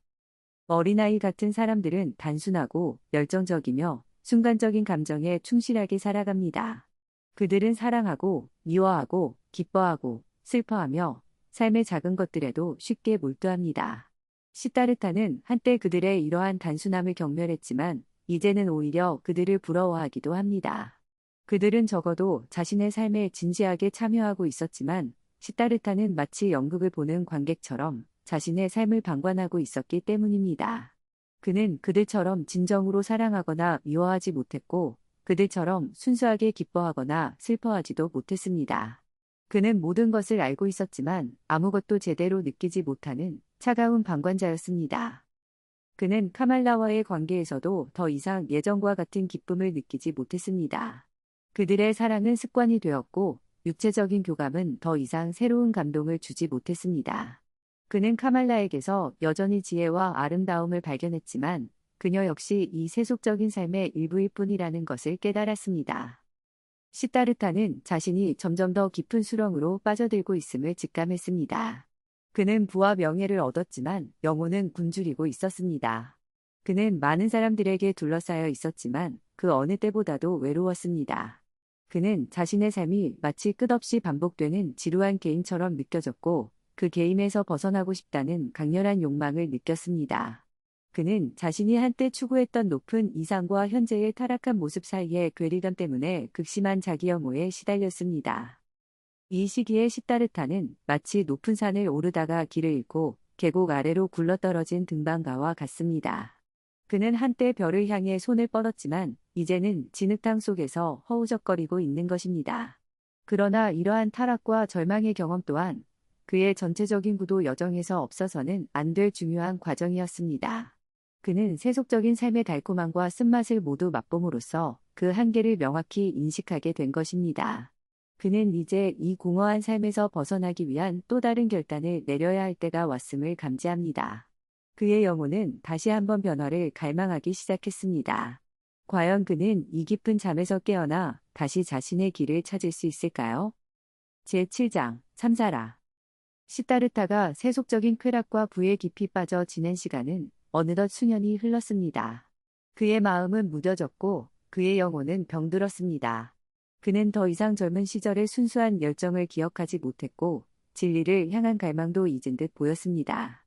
어린아이 같은 사람들은 단순하고 열정적이며 순간적인 감정에 충실하게 살아갑니다. 그들은 사랑하고 미워하고 기뻐하고 슬퍼하며 삶의 작은 것들에도 쉽게 몰두합니다. 시타르타는 한때 그들의 이러한 단순함을 경멸했지만 이제는 오히려 그들을 부러워하기도 합니다. 그들은 적어도 자신의 삶에 진지하게 참여하고 있었지만 시타르타는 마치 연극을 보는 관객처럼 자신의 삶을 방관하고 있었기 때문입니다. 그는 그들처럼 진정으로 사랑하거나 미워하지 못했고 그들처럼 순수하게 기뻐하거나 슬퍼하지도 못했습니다. 그는 모든 것을 알고 있었지만 아무것도 제대로 느끼지 못하는 차가운 방관자였습니다. 그는 카말라와의 관계에서도 더 이상 예전과 같은 기쁨을 느끼지 못했습니다. 그들의 사랑은 습관이 되었고 육체적인 교감은 더 이상 새로운 감동을 주지 못했습니다. 그는 카말라에게서 여전히 지혜와 아름다움을 발견했지만 그녀 역시 이 세속적인 삶의 일부일 뿐이라는 것을 깨달았습니다. 시타르타는 자신이 점점 더 깊은 수렁으로 빠져들고 있음을 직감했습니다. 그는 부와 명예를 얻었지만 영혼은 굶주리고 있었습니다. 그는 많은 사람들에게 둘러싸여 있었지만 그 어느 때보다도 외로웠습니다. 그는 자신의 삶이 마치 끝없이 반복되는 지루한 게임처럼 느껴졌고 그 게임에서 벗어나고 싶다는 강렬한 욕망을 느꼈습니다. 그는 자신이 한때 추구했던 높은 이상과 현재의 타락한 모습 사이의 괴리감 때문에 극심한 자기 혐오에 시달렸습니다. 이 시기에 시타르타는 마치 높은 산을 오르다가 길을 잃고 계곡 아래로 굴러떨어진 등반가와 같습니다. 그는 한때 별을 향해 손을 뻗었지만 이제는 진흙탕 속에서 허우적거리고 있는 것입니다. 그러나 이러한 타락과 절망의 경험 또한 그의 전체적인 구도 여정에서 없어서는 안 될 중요한 과정이었습니다. 그는 세속적인 삶의 달콤함과 쓴맛을 모두 맛봄으로써 그 한계를 명확히 인식하게 된 것입니다. 그는 이제 이 공허한 삶에서 벗어나기 위한 또 다른 결단을 내려야 할 때가 왔음을 감지합니다. 그의 영혼은 다시 한번 변화를 갈망하기 시작했습니다. 과연 그는 이 깊은 잠에서 깨어나 다시 자신의 길을 찾을 수 있을까요? 제7장 삼사라. 시타르타가 세속적인 쾌락과 부에 깊이 빠져 지낸 시간은 어느덧 수년이 흘렀습니다. 그의 마음은 무뎌졌고 그의 영혼은 병들었습니다. 그는 더 이상 젊은 시절의 순수한 열정을 기억하지 못했고 진리를 향한 갈망도 잊은 듯 보였습니다.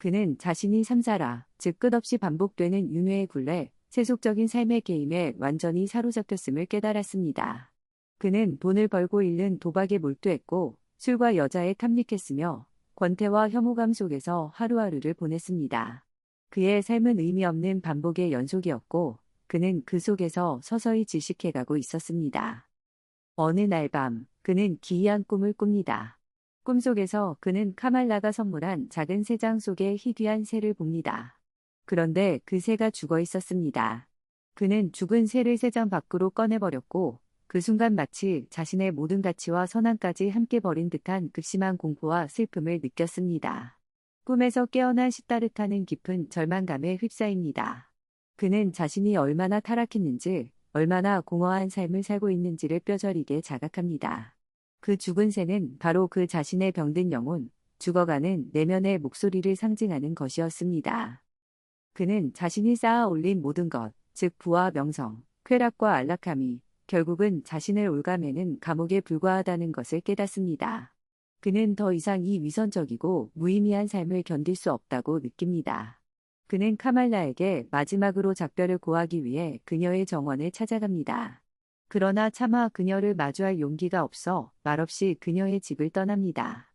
그는 자신이 삼사라, 즉 끝없이 반복되는 윤회의 굴레, 세속적인 삶의 게임에 완전히 사로잡혔음을 깨달았습니다. 그는 돈을 벌고 잃는 도박에 몰두했고 술과 여자에 탐닉했으며 권태와 혐오감 속에서 하루하루를 보냈습니다. 그의 삶은 의미 없는 반복의 연속이었고 그는 그 속에서 서서히 질식해가고 있었습니다. 어느 날 밤, 그는 기이한 꿈을 꿉니다. 꿈속에서 그는 카말라가 선물한 작은 새장 속에 희귀한 새를 봅니다. 그런데 그 새가 죽어 있었습니다. 그는 죽은 새를 새장 밖으로 꺼내버렸고 그 순간 마치 자신의 모든 가치와 선함까지 함께 버린 듯한 극심한 공포와 슬픔을 느꼈습니다. 꿈에서 깨어난 시타르타는 깊은 절망감에 휩싸입니다. 그는 자신이 얼마나 타락했는지, 얼마나 공허한 삶을 살고 있는지를 뼈저리게 자각합니다. 그 죽은 새는 바로 그 자신의 병든 영혼, 죽어가는 내면의 목소리를 상징하는 것이었습니다. 그는 자신이 쌓아 올린 모든 것, 즉 부와 명성, 쾌락과 안락함이 결국은 자신을 올가매는 감옥에 불과하다는 것을 깨닫습니다. 그는 더 이상 이 위선적이고 무의미한 삶을 견딜 수 없다고 느낍니다. 그는 카말라에게 마지막으로 작별을 고하기 위해 그녀의 정원을 찾아갑니다. 그러나 차마 그녀를 마주할 용기가 없어 말없이 그녀의 집을 떠납니다.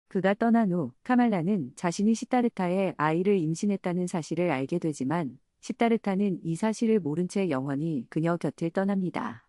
그가 떠난 후 카말라는 자신이 시타르타의 아이를 임신했다는 사실을 알게 되지만 시타르타는 이 사실을 모른 채 영원히 그녀 곁을 떠납니다.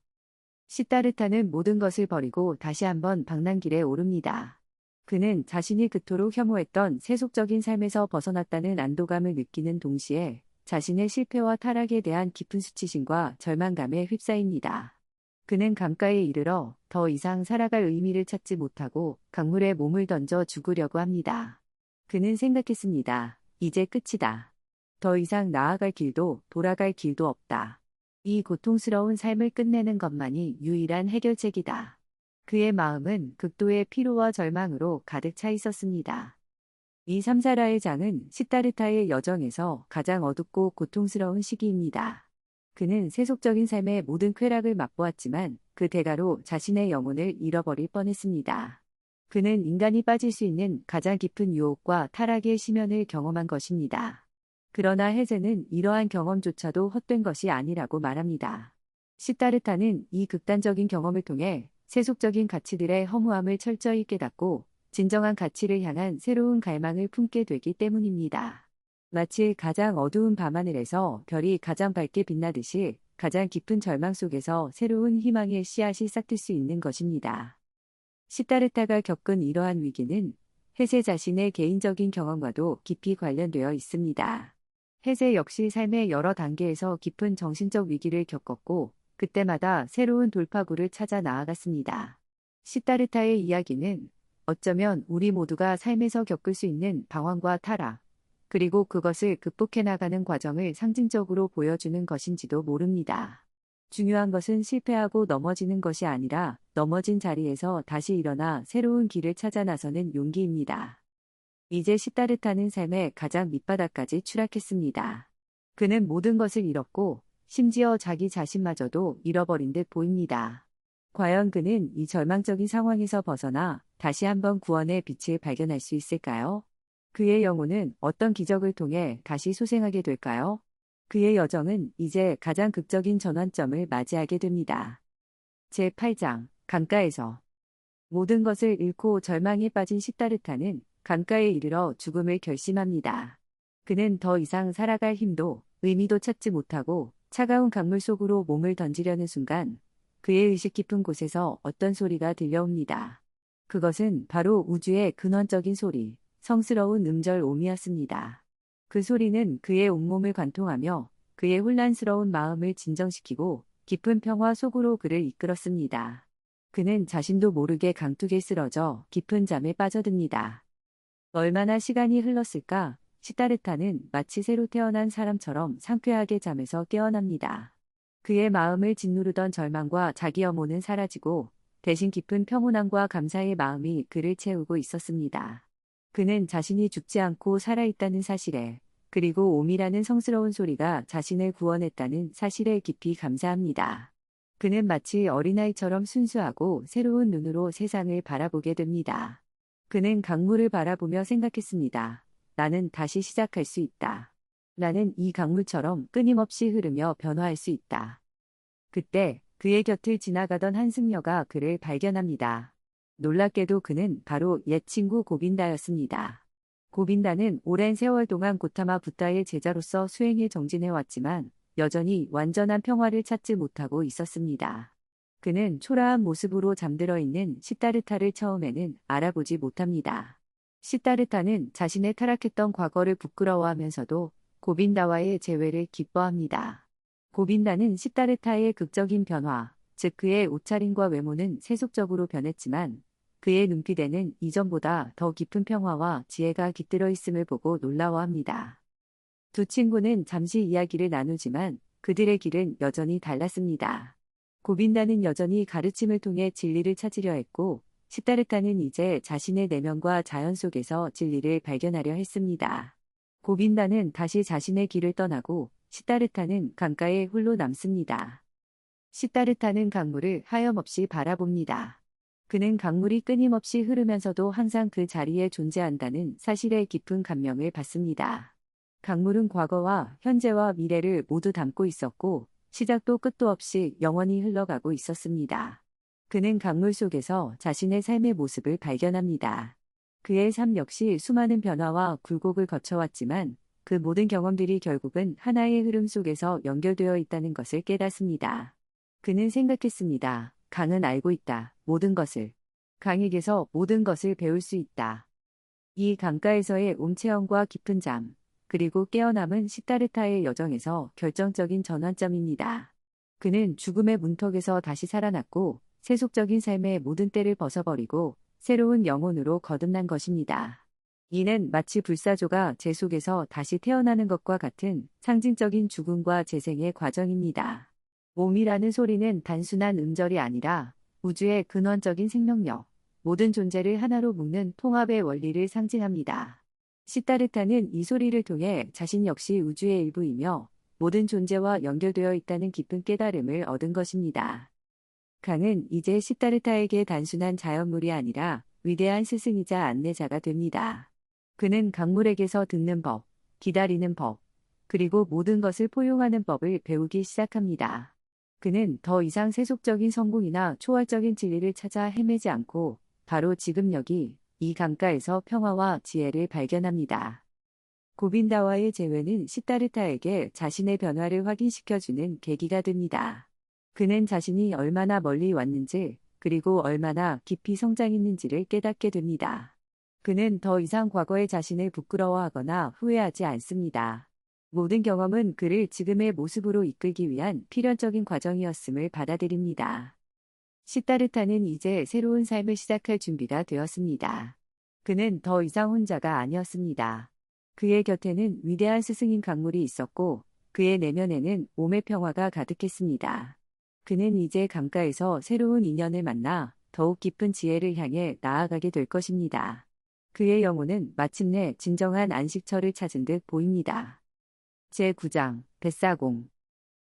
시타르타는 모든 것을 버리고 다시 한번 방랑길에 오릅니다. 그는 자신이 그토록 혐오했던 세속적인 삶에서 벗어났다는 안도감을 느끼는 동시에 자신의 실패와 타락에 대한 깊은 수치심과 절망감에 휩싸입니다. 그는 강가에 이르러 더 이상 살아갈 의미를 찾지 못하고 강물에 몸을 던져 죽으려고 합니다. 그는 생각했습니다. 이제 끝이다. 더 이상 나아갈 길도 돌아갈 길도 없다. 이 고통스러운 삶을 끝내는 것만이 유일한 해결책이다. 그의 마음은 극도의 피로와 절망으로 가득 차 있었습니다. 이 삼사라의 장은 시타르타의 여정에서 가장 어둡고 고통스러운 시기입니다. 그는 세속적인 삶의 모든 쾌락을 맛보았지만 그 대가로 자신의 영혼을 잃어버릴 뻔했습니다. 그는 인간이 빠질 수 있는 가장 깊은 유혹과 타락의 심연을 경험한 것입니다. 그러나 해제는 이러한 경험조차도 헛된 것이 아니라고 말합니다. 시타르타는 이 극단적인 경험을 통해 세속적인 가치들의 허무함을 철저히 깨닫고 진정한 가치를 향한 새로운 갈망을 품게 되기 때문입니다. 마치 가장 어두운 밤하늘에서 별이 가장 밝게 빛나듯이 가장 깊은 절망 속에서 새로운 희망의 씨앗이 싹틀 수 있는 것입니다. 시타르타가 겪은 이러한 위기는 해세 자신의 개인적인 경험과도 깊이 관련되어 있습니다. 해세 역시 삶의 여러 단계에서 깊은 정신적 위기를 겪었고 그때마다 새로운 돌파구를 찾아 나아갔습니다. 시타르타의 이야기는 어쩌면 우리 모두가 삶에서 겪을 수 있는 방황과 타락, 그리고 그것을 극복해 나가는 과정을 상징적으로 보여주는 것인지도 모릅니다. 중요한 것은 실패하고 넘어지는 것이 아니라 넘어진 자리에서 다시 일어나 새로운 길을 찾아 나서는 용기입니다. 이제 시타르타는 삶의 가장 밑바닥까지 추락했습니다. 그는 모든 것을 잃었고 심지어 자기 자신마저도 잃어버린 듯 보입니다. 과연 그는 이 절망적인 상황에서 벗어나 다시 한번 구원의 빛을 발견할 수 있을까요? 그의 영혼은 어떤 기적을 통해 다시 소생하게 될까요? 그의 여정은 이제 가장 극적인 전환점을 맞이하게 됩니다. 제8장 강가에서 모든 것을 잃고 절망에 빠진 시타르타는 강가에 이르러 죽음을 결심합니다. 그는 더 이상 살아갈 힘도 의미도 찾지 못하고 차가운 강물 속으로 몸을 던지려는 순간 그의 의식 깊은 곳에서 어떤 소리가 들려옵니다. 그것은 바로 우주의 근원적인 소리, 성스러운 음절옴이었습니다. 그 소리는 그의 온몸을 관통하며 그의 혼란스러운 마음을 진정시키고 깊은 평화 속으로 그를 이끌었습니다. 그는 자신도 모르게 강둑에 쓰러져 깊은 잠에 빠져듭니다. 얼마나 시간이 흘렀을까? 시타르타는 마치 새로 태어난 사람처럼 상쾌하게 잠에서 깨어납니다. 그의 마음을 짓누르던 절망과 자기 혐오는 사라지고 대신 깊은 평온함과 감사의 마음이 그를 채우고 있었습니다. 그는 자신이 죽지 않고 살아있다는 사실에 그리고 옴이라는 성스러운 소리가 자신을 구원했다는 사실에 깊이 감사합니다. 그는 마치 어린아이처럼 순수하고 새로운 눈으로 세상을 바라보게 됩니다. 그는 강물을 바라보며 생각했습니다. 나는 다시 시작할 수 있다. 나는 이 강물처럼 끊임없이 흐르며 변화할 수 있다. 그때 그의 곁을 지나가던 한 승려가 그를 발견합니다. 놀랍게도 그는 바로 옛 친구 고빈다였습니다. 고빈다는 오랜 세월 동안 고타마 붓다의 제자로서 수행에 정진해왔지만 여전히 완전한 평화를 찾지 못하고 있었습니다. 그는 초라한 모습으로 잠들어 있는 시타르타를 처음에는 알아보지 못합니다. 시타르타는 자신의 타락했던 과거를 부끄러워하면서도 고빈다와의 재회를 기뻐합니다. 고빈다는 시타르타의 극적인 변화, 즉 그의 옷차림과 외모는 세속적으로 변했지만 그의 눈빛에는 이전보다 더 깊은 평화와 지혜가 깃들어 있음을 보고 놀라워합니다. 두 친구는 잠시 이야기를 나누지만 그들의 길은 여전히 달랐습니다. 고빈다는 여전히 가르침을 통해 진리를 찾으려 했고, 시타르타는 이제 자신의 내면과 자연 속에서 진리를 발견하려 했습니다. 고빈다는 다시 자신의 길을 떠나고 시타르타는 강가에 홀로 남습니다. 시타르타는 강물을 하염없이 바라봅니다. 그는 강물이 끊임없이 흐르면서도 항상 그 자리에 존재한다는 사실에 깊은 감명을 받습니다. 강물은 과거와 현재와 미래를 모두 담고 있었고 시작도 끝도 없이 영원히 흘러가고 있었습니다. 그는 강물 속에서 자신의 삶의 모습을 발견합니다. 그의 삶 역시 수많은 변화와 굴곡을 거쳐왔지만 그 모든 경험들이 결국은 하나의 흐름 속에서 연결되어 있다는 것을 깨닫습니다. 그는 생각했습니다. 강은 알고 있다. 모든 것을. 강에게서 모든 것을 배울 수 있다. 이 강가에서의 옴체험과 깊은 잠, 그리고 깨어남은 시타르타의 여정에서 결정적인 전환점입니다. 그는 죽음의 문턱에서 다시 살아났고 세속적인 삶의 모든 때를 벗어버리고 새로운 영혼으로 거듭난 것입니다. 이는 마치 불사조가 재 속에서 다시 태어나는 것과 같은 상징적인 죽음과 재생의 과정입니다. 옴이라는 소리는 단순한 음절이 아니라 우주의 근원적인 생명력, 모든 존재를 하나로 묶는 통합의 원리를 상징합니다. 시타르타는 이 소리를 통해 자신 역시 우주의 일부이며 모든 존재와 연결되어 있다는 깊은 깨달음을 얻은 것입니다. 강은 이제 시타르타에게 단순한 자연물이 아니라 위대한 스승이자 안내자가 됩니다. 그는 강물에게서 듣는 법, 기다리는 법, 그리고 모든 것을 포용하는 법을 배우기 시작합니다. 그는 더 이상 세속적인 성공이나 초월적인 진리를 찾아 헤매지 않고 바로 지금 여기 이 강가에서 평화와 지혜를 발견합니다. 고빈다와의 재회는 시타르타에게 자신의 변화를 확인시켜주는 계기가 됩니다. 그는 자신이 얼마나 멀리 왔는지 그리고 얼마나 깊이 성장했는지를 깨닫게 됩니다. 그는 더 이상 과거의 자신을 부끄러워하거나 후회하지 않습니다. 모든 경험은 그를 지금의 모습으로 이끌기 위한 필연적인 과정이었음을 받아들입니다. 시타르타는 이제 새로운 삶을 시작할 준비가 되었습니다. 그는 더 이상 혼자가 아니었습니다. 그의 곁에는 위대한 스승인 강물이 있었고 그의 내면에는 옴의 평화가 가득했습니다. 그는 이제 강가에서 새로운 인연을 만나 더욱 깊은 지혜를 향해 나아가게 될 것입니다. 그의 영혼은 마침내 진정한 안식처를 찾은 듯 보입니다. 제9장 뱃사공.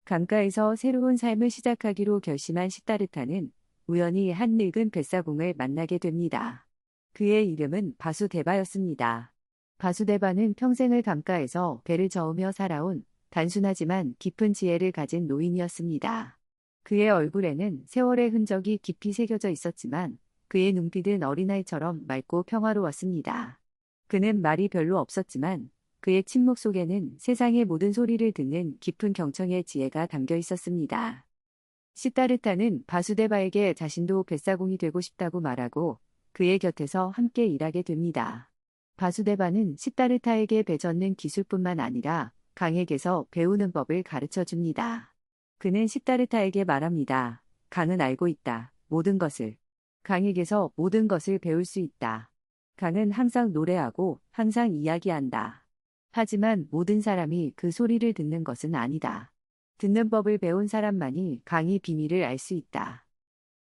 강가에서 새로운 삶을 시작하기로 결심한 시타르타는 우연히 한 늙은 뱃사공을 만나게 됩니다. 그의 이름은 바수데바였습니다. 바수데바는 평생을 강가에서 배를 저으며 살아온 단순하지만 깊은 지혜를 가진 노인이었습니다. 그의 얼굴에는 세월의 흔적이 깊이 새겨져 있었지만 그의 눈빛은 어린아이처럼 맑고 평화로웠습니다. 그는 말이 별로 없었지만 그의 침묵 속에는 세상의 모든 소리를 듣는 깊은 경청의 지혜가 담겨 있었습니다. 시타르타는 바수데바에게 자신도 뱃사공이 되고 싶다고 말하고 그의 곁에서 함께 일하게 됩니다. 바수데바는 시타르타에게 배젓는 기술뿐만 아니라 강에게서 배우는 법을 가르쳐 줍니다. 그는 시타르타에게 말합니다. 강은 알고 있다. 모든 것을. 강에게서 모든 것을 배울 수 있다. 강은 항상 노래하고 항상 이야기한다. 하지만 모든 사람이 그 소리를 듣는 것은 아니다. 듣는 법을 배운 사람만이 강의 비밀을 알 수 있다.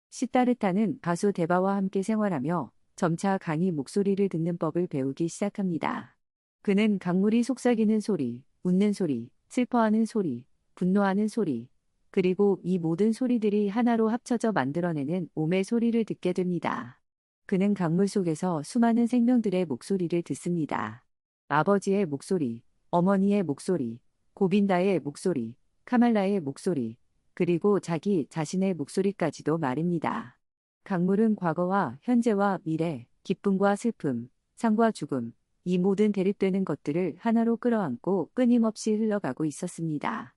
시타르타는 바수데바와 함께 생활하며 점차 강의 목소리를 듣는 법을 배우기 시작합니다. 그는 강물이 속삭이는 소리, 웃는 소리, 슬퍼하는 소리, 분노하는 소리, 그리고 이 모든 소리들이 하나로 합쳐져 만들어내는 옴의 소리를 듣게 됩니다. 그는 강물 속에서 수많은 생명들의 목소리를 듣습니다. 아버지의 목소리, 어머니의 목소리, 고빈다의 목소리, 카말라의 목소리, 그리고 자기 자신의 목소리까지도 말입니다. 강물은 과거와 현재와 미래, 기쁨과 슬픔, 상과 죽음, 이 모든 대립되는 것들을 하나로 끌어안고 끊임없이 흘러가고 있었습니다.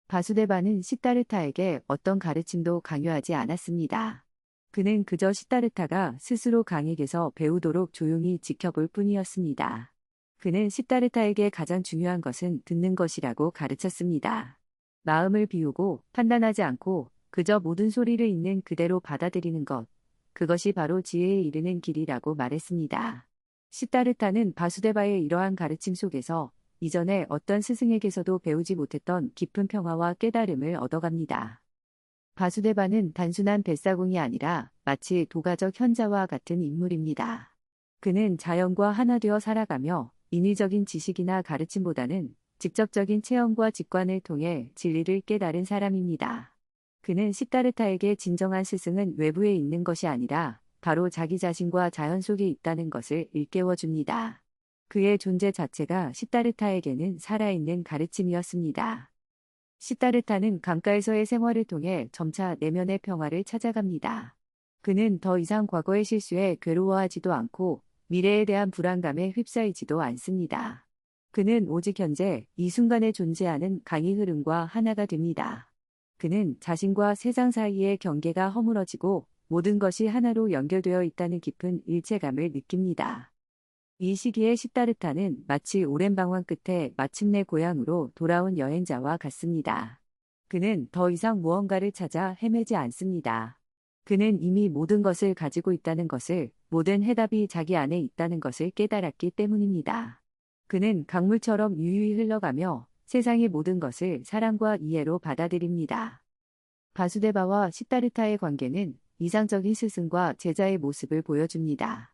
바수데바는 시타르타에게 어떤 가르침도 강요하지 않았습니다. 그는 그저 시타르타가 스스로 강에게서 배우도록 조용히 지켜볼 뿐이었습니다. 그는 시타르타에게 가장 중요한 것은 듣는 것이라고 가르쳤습니다. 마음을 비우고 판단하지 않고 그저 모든 소리를 있는 그대로 받아들이는 것, 그것이 바로 지혜에 이르는 길이라고 말했습니다. 시타르타는 바수데바의 이러한 가르침 속에서 이전에 어떤 스승에게서도 배우지 못했던 깊은 평화와 깨달음을 얻어갑니다. 바수데바는 단순한 뱃사공이 아니라 마치 도가적 현자와 같은 인물입니다. 그는 자연과 하나 되어 살아가며 인위적인 지식이나 가르침보다는 직접적인 체험과 직관을 통해 진리를 깨달은 사람입니다. 그는 시다르타에게 진정한 스승은 외부에 있는 것이 아니라 바로 자기 자신과 자연 속에 있다는 것을 일깨워줍니다. 그의 존재 자체가 시다르타에게는 살아있는 가르침이었습니다. 시다르타는 강가에서의 생활을 통해 점차 내면의 평화를 찾아갑니다. 그는 더 이상 과거의 실수에 괴로워하지도 않고 미래에 대한 불안감에 휩싸이지도 않습니다. 그는 오직 현재 이 순간에 존재하는 강의 흐름과 하나가 됩니다. 그는 자신과 세상 사이의 경계가 허물어지고 모든 것이 하나로 연결되어 있다는 깊은 일체감을 느낍니다. 이 시기에 시다르타는 마치 오랜 방황 끝에 마침내 고향으로 돌아온 여행자와 같습니다. 그는 더 이상 무언가를 찾아 헤매지 않습니다. 그는 이미 모든 것을 가지고 있다는 것을, 모든 해답이 자기 안에 있다는 것을 깨달았기 때문입니다. 그는 강물처럼 유유히 흘러가며 세상의 모든 것을 사랑과 이해로 받아들입니다. 바수데바와 시다르타의 관계는 이상적인 스승과 제자의 모습을 보여줍니다.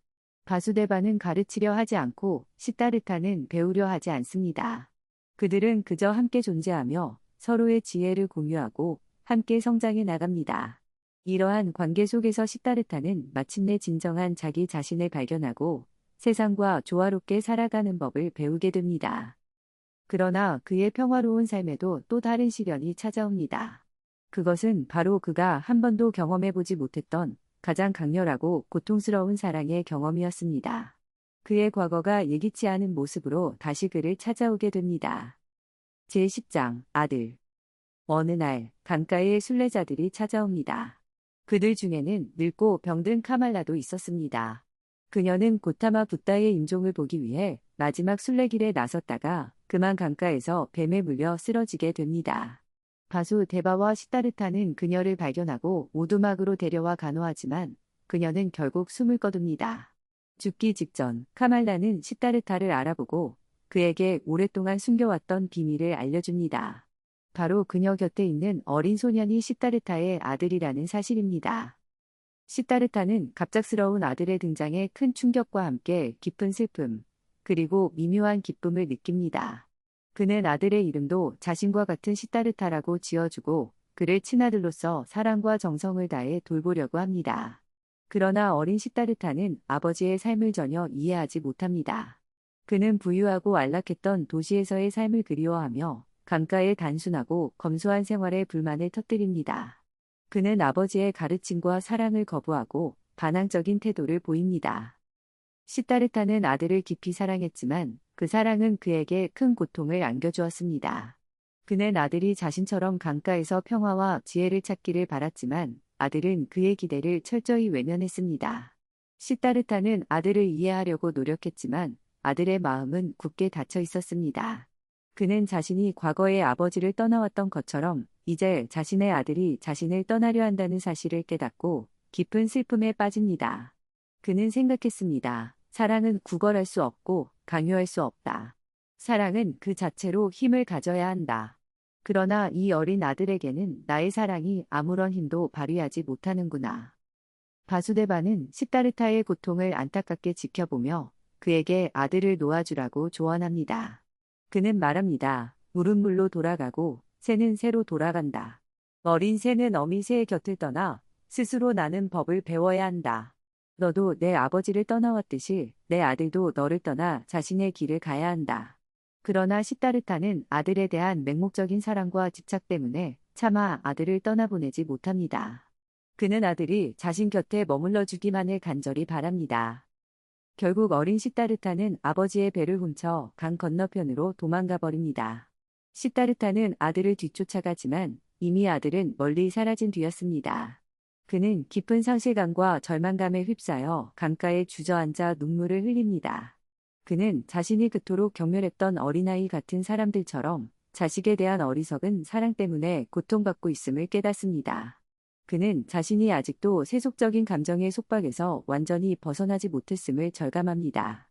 바수데바는 가르치려 하지 않고 시다르타는 배우려 하지 않습니다. 그들은 그저 함께 존재하며 서로의 지혜를 공유하고 함께 성장해 나갑니다. 이러한 관계 속에서 시다르타는 마침내 진정한 자기 자신을 발견하고 세상과 조화롭게 살아가는 법을 배우게 됩니다. 그러나 그의 평화로운 삶에도 또 다른 시련이 찾아옵니다. 그것은 바로 그가 한 번도 경험해보지 못했던 가장 강렬하고 고통스러운 사랑의 경험이었습니다. 그의 과거가 예기치 않은 모습으로 다시 그를 찾아오게 됩니다. 제10장 아들. 어느 날 강가에 순례자들이 찾아옵니다. 그들 중에는 늙고 병든 카말라도 있었습니다. 그녀는 고타마 붓다의 임종을 보기 위해 마지막 순례길에 나섰다가 그만 강가에서 뱀에 물려 쓰러지게 됩니다. 바수 데바와 시다르타는 그녀를 발견하고 오두막으로 데려와 간호하지만 그녀는 결국 숨을 거둡니다. 죽기 직전 카말라는 시다르타를 알아보고 그에게 오랫동안 숨겨왔던 비밀을 알려줍니다. 바로 그녀 곁에 있는 어린 소년이 시다르타의 아들이라는 사실입니다. 시다르타는 갑작스러운 아들의 등장에 큰 충격과 함께 깊은 슬픔, 그리고 미묘한 기쁨을 느낍니다. 그는 아들의 이름도 자신과 같은 시다르타라고 지어주고 그를 친아들로서 사랑과 정성을 다해 돌보려고 합니다. 그러나 어린 시다르타는 아버지의 삶을 전혀 이해하지 못합니다. 그는 부유하고 안락했던 도시에서의 삶을 그리워하며 강가의 단순하고 검소한 생활에 불만을 터뜨립니다. 그는 아버지의 가르침과 사랑을 거부하고 반항적인 태도를 보입니다. 시다르타는 아들을 깊이 사랑했지만 그 사랑은 그에게 큰 고통을 안겨주었습니다. 그는 아들이 자신처럼 강가에서 평화와 지혜를 찾기를 바랐지만 아들은 그의 기대를 철저히 외면했습니다. 시다르타는 아들을 이해하려고 노력했지만 아들의 마음은 굳게 닫혀 있었습니다. 그는 자신이 과거에 아버지를 떠나왔던 것처럼 이제 자신의 아들이 자신을 떠나려 한다는 사실을 깨닫고 깊은 슬픔에 빠집니다. 그는 생각했습니다. 사랑은 구걸할 수 없고 강요할 수 없다. 사랑은 그 자체로 힘을 가져야 한다. 그러나 이 어린 아들에게는 나의 사랑이 아무런 힘도 발휘하지 못하는구나. 바수데바는 시다르타의 고통을 안타깝게 지켜보며 그에게 아들을 놓아주라고 조언합니다. 그는 말합니다. 물은 물로 돌아가고 새는 새로 돌아간다. 어린 새는 어미 새의 곁을 떠나 스스로 나는 법을 배워야 한다. 너도 내 아버지를 떠나왔듯이 내 아들도 너를 떠나 자신의 길을 가야 한다. 그러나 시다르타는 아들에 대한 맹목적인 사랑과 집착 때문에 차마 아들을 떠나보내지 못합니다. 그는 아들이 자신 곁에 머물러 주기만을 간절히 바랍니다. 결국 어린 시다르타는 아버지의 배를 훔쳐 강 건너편으로 도망가 버립니다. 시다르타는 아들을 뒤쫓아가지만 이미 아들은 멀리 사라진 뒤였습니다. 그는 깊은 상실감과 절망감에 휩싸여 강가에 주저앉아 눈물을 흘립니다. 그는 자신이 그토록 경멸했던 어린아이 같은 사람들처럼 자식에 대한 어리석은 사랑 때문에 고통받고 있음을 깨닫습니다. 그는 자신이 아직도 세속적인 감정의 속박에서 완전히 벗어나지 못했음을 절감합니다.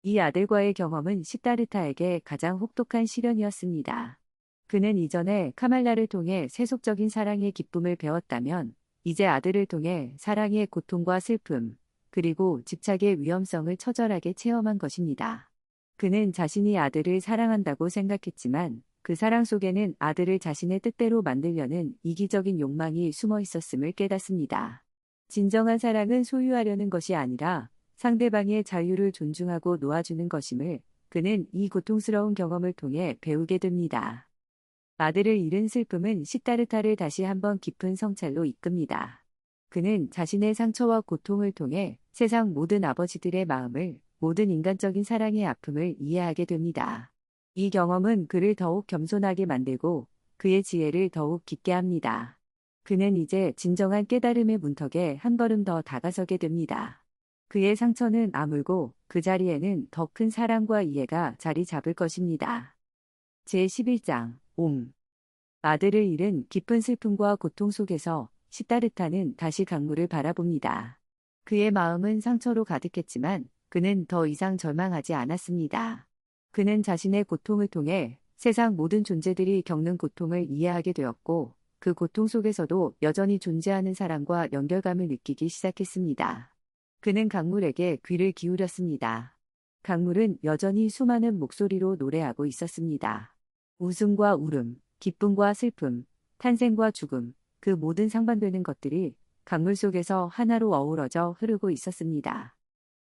이 아들과의 경험은 시타르타에게 가장 혹독한 시련이었습니다. 그는 이전에 카말라를 통해 세속적인 사랑의 기쁨을 배웠다면 이제 아들을 통해 사랑의 고통과 슬픔, 그리고 집착의 위험성을 처절하게 체험한 것입니다. 그는 자신이 아들을 사랑한다고 생각했지만 그 사랑 속에는 아들을 자신의 뜻대로 만들려는 이기적인 욕망이 숨어 있었음을 깨닫습니다. 진정한 사랑은 소유하려는 것이 아니라 상대방의 자유를 존중하고 놓아주는 것임을 그는 이 고통스러운 경험을 통해 배우게 됩니다. 아들을 잃은 슬픔은 시타르타를 다시 한번 깊은 성찰로 이끕니다. 그는 자신의 상처와 고통을 통해 세상 모든 아버지들의 마음을, 모든 인간적인 사랑의 아픔을 이해하게 됩니다. 이 경험은 그를 더욱 겸손하게 만들고 그의 지혜를 더욱 깊게 합니다. 그는 이제 진정한 깨달음의 문턱에 한 걸음 더 다가서게 됩니다. 그의 상처는 아물고 그 자리에는 더 큰 사랑과 이해가 자리 잡을 것입니다. 제11장 아들을 잃은 깊은 슬픔과 고통 속에서 시타르타는 다시 강물을 바라봅니다. 그의 마음은 상처로 가득했지만 그는 더 이상 절망하지 않았습니다. 그는 자신의 고통을 통해 세상 모든 존재들이 겪는 고통을 이해하게 되었고 그 고통 속에서도 여전히 존재하는 사랑과 연결감을 느끼기 시작했습니다. 그는 강물에게 귀를 기울였습니다. 강물은 여전히 수많은 목소리로 노래하고 있었습니다. 웃음과 울음, 기쁨과 슬픔, 탄생과 죽음, 그 모든 상반되는 것들이 강물 속에서 하나로 어우러져 흐르고 있었습니다.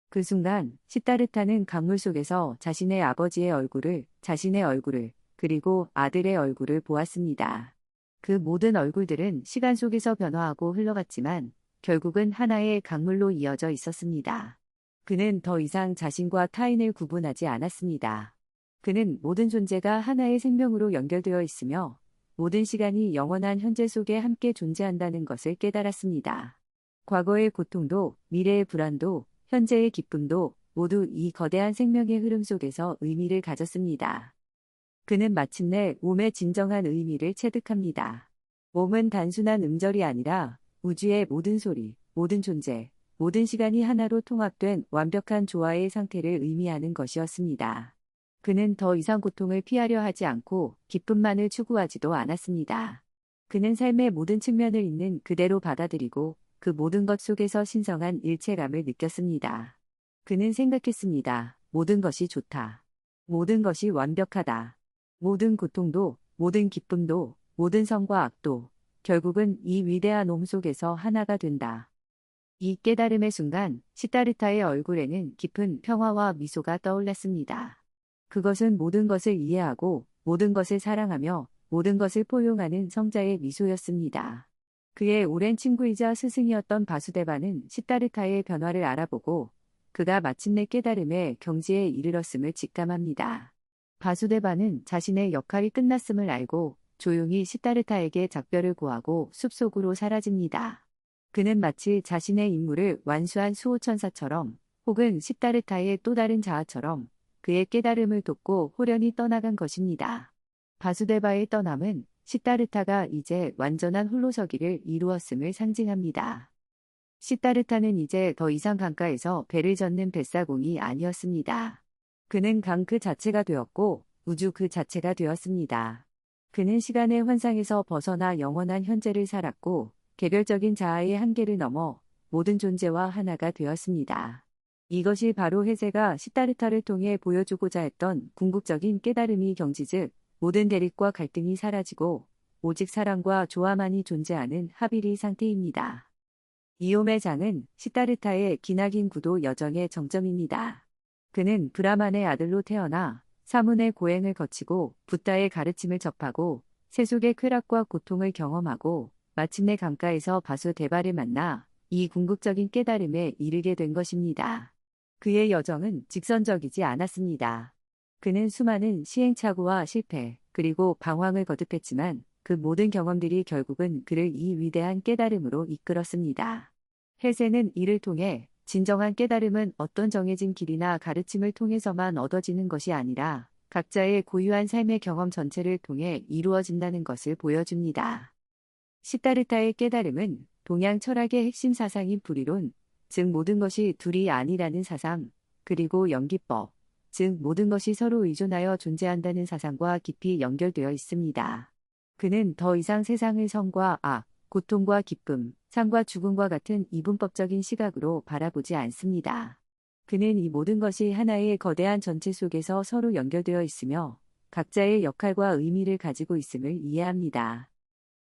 그 순간 시타르타는 강물 속에서 자신의 아버지의 얼굴을, 자신의 얼굴을, 그리고 아들의 얼굴을 보았습니다. 그 모든 얼굴들은 시간 속에서 변화하고 흘러갔지만 결국은 하나의 강물로 이어져 있었습니다. 그는 더 이상 자신과 타인을 구분하지 않았습니다. 그는 모든 존재가 하나의 생명으로 연결되어 있으며 모든 시간이 영원한 현재 속에 함께 존재한다는 것을 깨달았습니다. 과거의 고통도, 미래의 불안도, 현재의 기쁨도 모두 이 거대한 생명의 흐름 속에서 의미를 가졌습니다. 그는 마침내 몸의 진정한 의미를 체득합니다. 몸은 단순한 음절이 아니라 우주의 모든 소리, 모든 존재, 모든 시간이 하나로 통합된 완벽한 조화의 상태를 의미하는 것이었습니다. 그는 더 이상 고통을 피하려 하지 않고 기쁨만을 추구하지도 않았습니다. 그는 삶의 모든 측면을 있는 그대로 받아들이고 그 모든 것 속에서 신성한 일체감을 느꼈습니다. 그는 생각했습니다. 모든 것이 좋다. 모든 것이 완벽하다. 모든 고통도, 모든 기쁨도, 모든 선과 악도, 결국은 이 위대한 옴 속에서 하나가 된다. 이 깨달음의 순간 시타르타의 얼굴에는 깊은 평화와 미소가 떠올랐습니다. 그것은 모든 것을 이해하고 모든 것을 사랑하며 모든 것을 포용하는 성자의 미소였습니다. 그의 오랜 친구이자 스승이었던 바수데바는 시타르타의 변화를 알아보고 그가 마침내 깨달음의 경지에 이르렀음을 직감합니다. 바수데바는 자신의 역할이 끝났음을 알고 조용히 시타르타에게 작별을 고하고 숲속으로 사라집니다. 그는 마치 자신의 임무를 완수한 수호천사처럼 혹은 시타르타의 또 다른 자아처럼 그의 깨달음을 돕고 호련히 떠나간 것입니다. 바수데바의 떠남은 시타르타가 이제 완전한 홀로서기를 이루었음을 상징합니다. 시타르타는 이제 더 이상 강가에서 배를 젓는 뱃사공이 아니었습니다. 그는 강 그 자체가 되었고 우주 그 자체가 되었습니다. 그는 시간의 환상에서 벗어나 영원한 현재를 살았고 개별적인 자아의 한계를 넘어 모든 존재와 하나가 되었습니다. 이것이 바로 해세가 시타르타를 통해 보여주고자 했던 궁극적인 깨달음이 경지 즉 모든 대립과 갈등이 사라지고 오직 사랑과 조화만이 존재하는 합일의 상태입니다. 이옴의 장은 시타르타의 기나긴 구도 여정의 정점입니다. 그는 브라만의 아들로 태어나 사문의 고행을 거치고 붓다의 가르침을 접하고 세속의 쾌락과 고통을 경험하고 마침내 강가에서 바수데바를 만나 이 궁극적인 깨달음에 이르게 된 것입니다. 그의 여정은 직선적이지 않았습니다. 그는 수많은 시행착오와 실패, 그리고 방황을 거듭했지만 그 모든 경험들이 결국은 그를 이 위대한 깨달음으로 이끌었습니다. 해세는 이를 통해 진정한 깨달음은 어떤 정해진 길이나 가르침을 통해서만 얻어지는 것이 아니라 각자의 고유한 삶의 경험 전체를 통해 이루어진다는 것을 보여줍니다. 시타르타의 깨달음은 동양 철학의 핵심 사상인 불이론, 즉 모든 것이 둘이 아니라는 사상, 그리고 연기법, 즉 모든 것이 서로 의존하여 존재한다는 사상과 깊이 연결되어 있습니다. 그는 더 이상 세상을 선과 악, 고통과 기쁨, 삶과 죽음과 같은 이분법적인 시각으로 바라보지 않습니다. 그는 이 모든 것이 하나의 거대한 전체 속에서 서로 연결되어 있으며 각자의 역할과 의미를 가지고 있음을 이해합니다.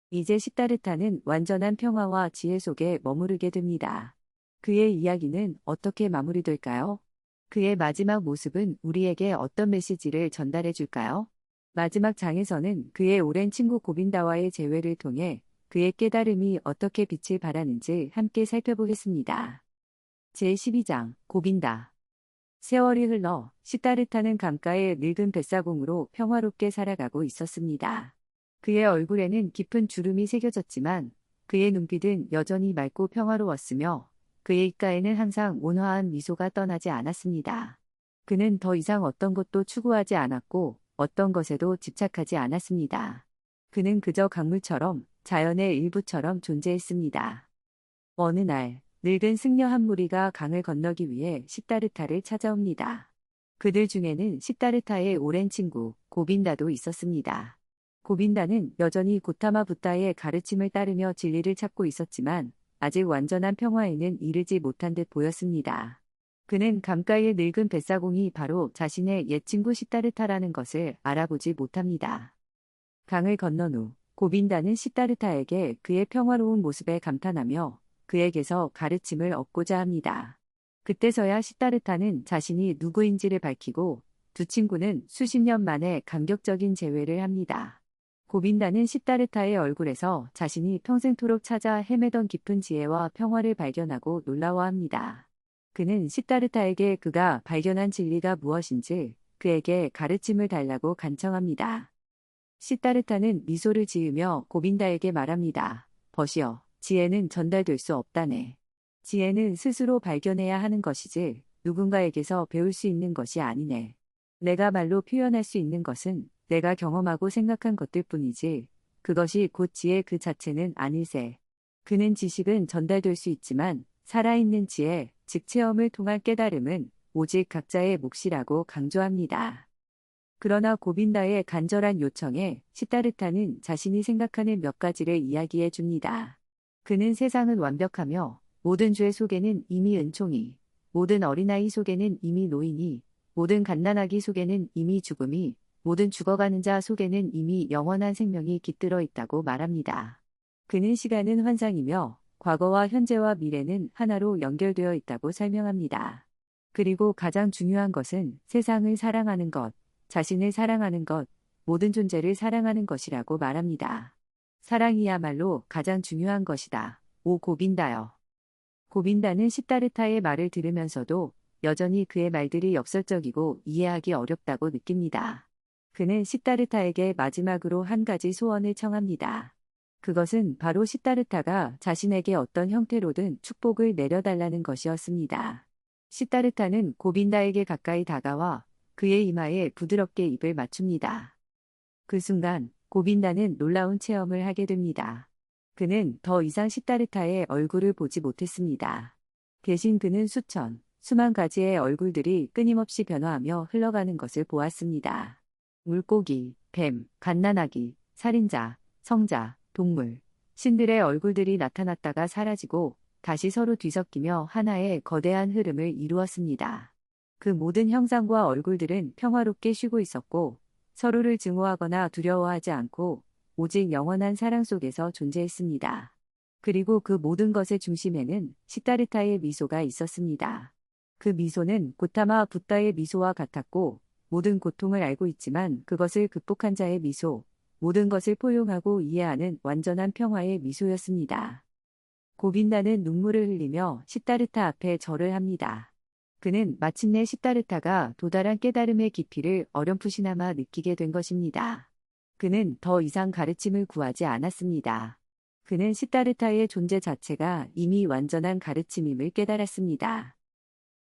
이제 시다르타는 완전한 평화와 지혜 속에 머무르게 됩니다. 그의 이야기는 어떻게 마무리될까요? 그의 마지막 모습은 우리에게 어떤 메시지를 전달해 줄까요? 마지막 장에서는 그의 오랜 친구 고빈다와의 재회를 통해 그의 깨달음이 어떻게 빛을 발하는지 함께 살펴보겠습니다. 제12장 고빈다. 세월이 흘러 시다르타는 강가의 늙은 뱃사공으로 평화롭게 살아가고 있었습니다. 그의 얼굴에는 깊은 주름이 새겨졌지만 그의 눈빛은 여전히 맑고 평화로웠으며 그의 입가에는 항상 온화한 미소가 떠나지 않았습니다. 그는 더 이상 어떤 것도 추구하지 않았고 어떤 것에도 집착하지 않았습니다. 그는 그저 강물처럼 자연의 일부처럼 존재했습니다. 어느 날 늙은 승려 한 무리가 강을 건너기 위해 시다르타를 찾아옵니다. 그들 중에는 시다르타의 오랜 친구 고빈다도 있었습니다. 고빈다는 여전히 고타마 붓다의 가르침을 따르며 진리를 찾고 있었지만 아직 완전한 평화에는 이르지 못한 듯 보였습니다. 그는 강가의 늙은 뱃사공이 바로 자신의 옛 친구 시다르타라는 것을 알아보지 못합니다. 강을 건넌 후 고빈다는 시다르타에게 그의 평화로운 모습에 감탄하며 그에게서 가르침을 얻고자 합니다. 그때서야 시다르타는 자신이 누구인지를 밝히고 두 친구는 수십 년 만에 감격적인 재회를 합니다. 고빈다는 시다르타의 얼굴에서 자신이 평생토록 찾아 헤매던 깊은 지혜와 평화를 발견하고 놀라워합니다. 그는 시다르타에게 그가 발견한 진리가 무엇인지 그에게 가르침을 달라고 간청합니다. 시다르타는 미소를 지으며 고빈다에게 말합니다. 벗이여, 지혜는 전달될 수 없다네. 지혜는 스스로 발견해야 하는 것이지 누군가에게서 배울 수 있는 것이 아니네. 내가 말로 표현할 수 있는 것은 내가 경험하고 생각한 것들 뿐이지 그것이 곧 지혜 그 자체는 아닐세. 그는 지식은 전달될 수 있지만 살아있는 지혜, 즉 체험을 통한 깨달음은 오직 각자의 몫이라고 강조합니다. 그러나 고빈다의 간절한 요청에 시다르타는 자신이 생각하는 몇 가지를 이야기해 줍니다. 그는 세상은 완벽하며 모든 죄 속에는 이미 은총이, 모든 어린아이 속에는 이미 노인이, 모든 갓난아기 속에는 이미 죽음이, 모든 죽어가는 자 속에는 이미 영원한 생명이 깃들어 있다고 말합니다. 그는 시간은 환상이며 과거와 현재와 미래는 하나로 연결되어 있다고 설명합니다. 그리고 가장 중요한 것은 세상을 사랑하는 것, 자신을 사랑하는 것, 모든 존재를 사랑하는 것이라고 말합니다. 사랑이야말로 가장 중요한 것이다. 오 고빈다여. 고빈다는 시다르타의 말을 들으면서도 여전히 그의 말들이 역설적이고 이해하기 어렵다고 느낍니다. 그는 시다르타에게 마지막으로 한 가지 소원을 청합니다. 그것은 바로 시다르타가 자신에게 어떤 형태로든 축복을 내려달라는 것이었습니다. 시다르타는 고빈다에게 가까이 다가와 그의 이마에 부드럽게 입을 맞춥니다. 그 순간 고빈다는 놀라운 체험을 하게 됩니다. 그는 더 이상 시다르타의 얼굴을 보지 못했습니다. 대신 그는 수만 가지의 얼굴들이 끊임없이 변화하며 흘러가는 것을 보았습니다. 물고기, 뱀, 갓난아기, 살인자, 성자, 동물, 신들의 얼굴들이 나타났다가 사라지고 다시 서로 뒤섞이며 하나의 거대한 흐름을 이루었습니다. 그 모든 형상과 얼굴들은 평화롭게 쉬고 있었고 서로를 증오하거나 두려워하지 않고 오직 영원한 사랑 속에서 존재했습니다. 그리고 그 모든 것의 중심에는 시다르타의 미소가 있었습니다. 그 미소는 고타마 붓다의 미소와 같았고 모든 고통을 알고 있지만 그것을 극복한 자의 미소, 모든 것을 포용하고 이해하는 완전한 평화의 미소였습니다. 고빈다는 눈물을 흘리며 시다르타 앞에 절을 합니다. 그는 마침내 시다르타가 도달한 깨달음의 깊이를 어렴풋이나마 느끼게 된 것입니다. 그는 더 이상 가르침을 구하지 않았습니다. 그는 시다르타의 존재 자체가 이미 완전한 가르침임을 깨달았습니다.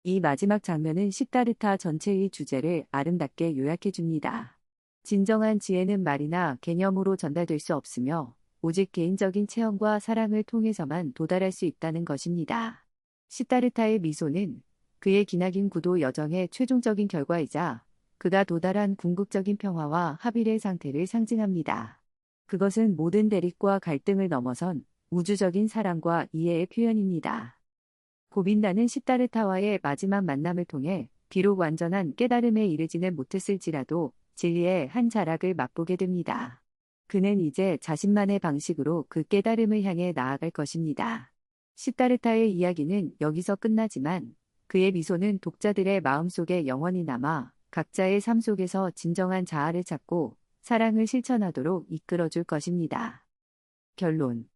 이 마지막 장면은 시다르타 전체의 주제를 아름답게 요약해 줍니다. 진정한 지혜는 말이나 개념으로 전달될 수 없으며 오직 개인적인 체험과 사랑을 통해서만 도달할 수 있다는 것입니다. 시다르타의 미소는 그의 기나긴 구도 여정의 최종적인 결과이자 그가 도달한 궁극적인 평화와 합일의 상태를 상징합니다. 그것은 모든 대립과 갈등을 넘어선 우주적인 사랑과 이해의 표현입니다. 고빈다는 시다르타와의 마지막 만남을 통해 비록 완전한 깨달음에 이르지는 못했을지라도 진리의 한 자락을 맛보게 됩니다. 그는 이제 자신만의 방식으로 그 깨달음을 향해 나아갈 것입니다. 시다르타의 이야기는 여기서 끝나지만 그의 미소는 독자들의 마음속에 영원히 남아 각자의 삶 속에서 진정한 자아를 찾고 사랑을 실천하도록 이끌어줄 것입니다. 결론.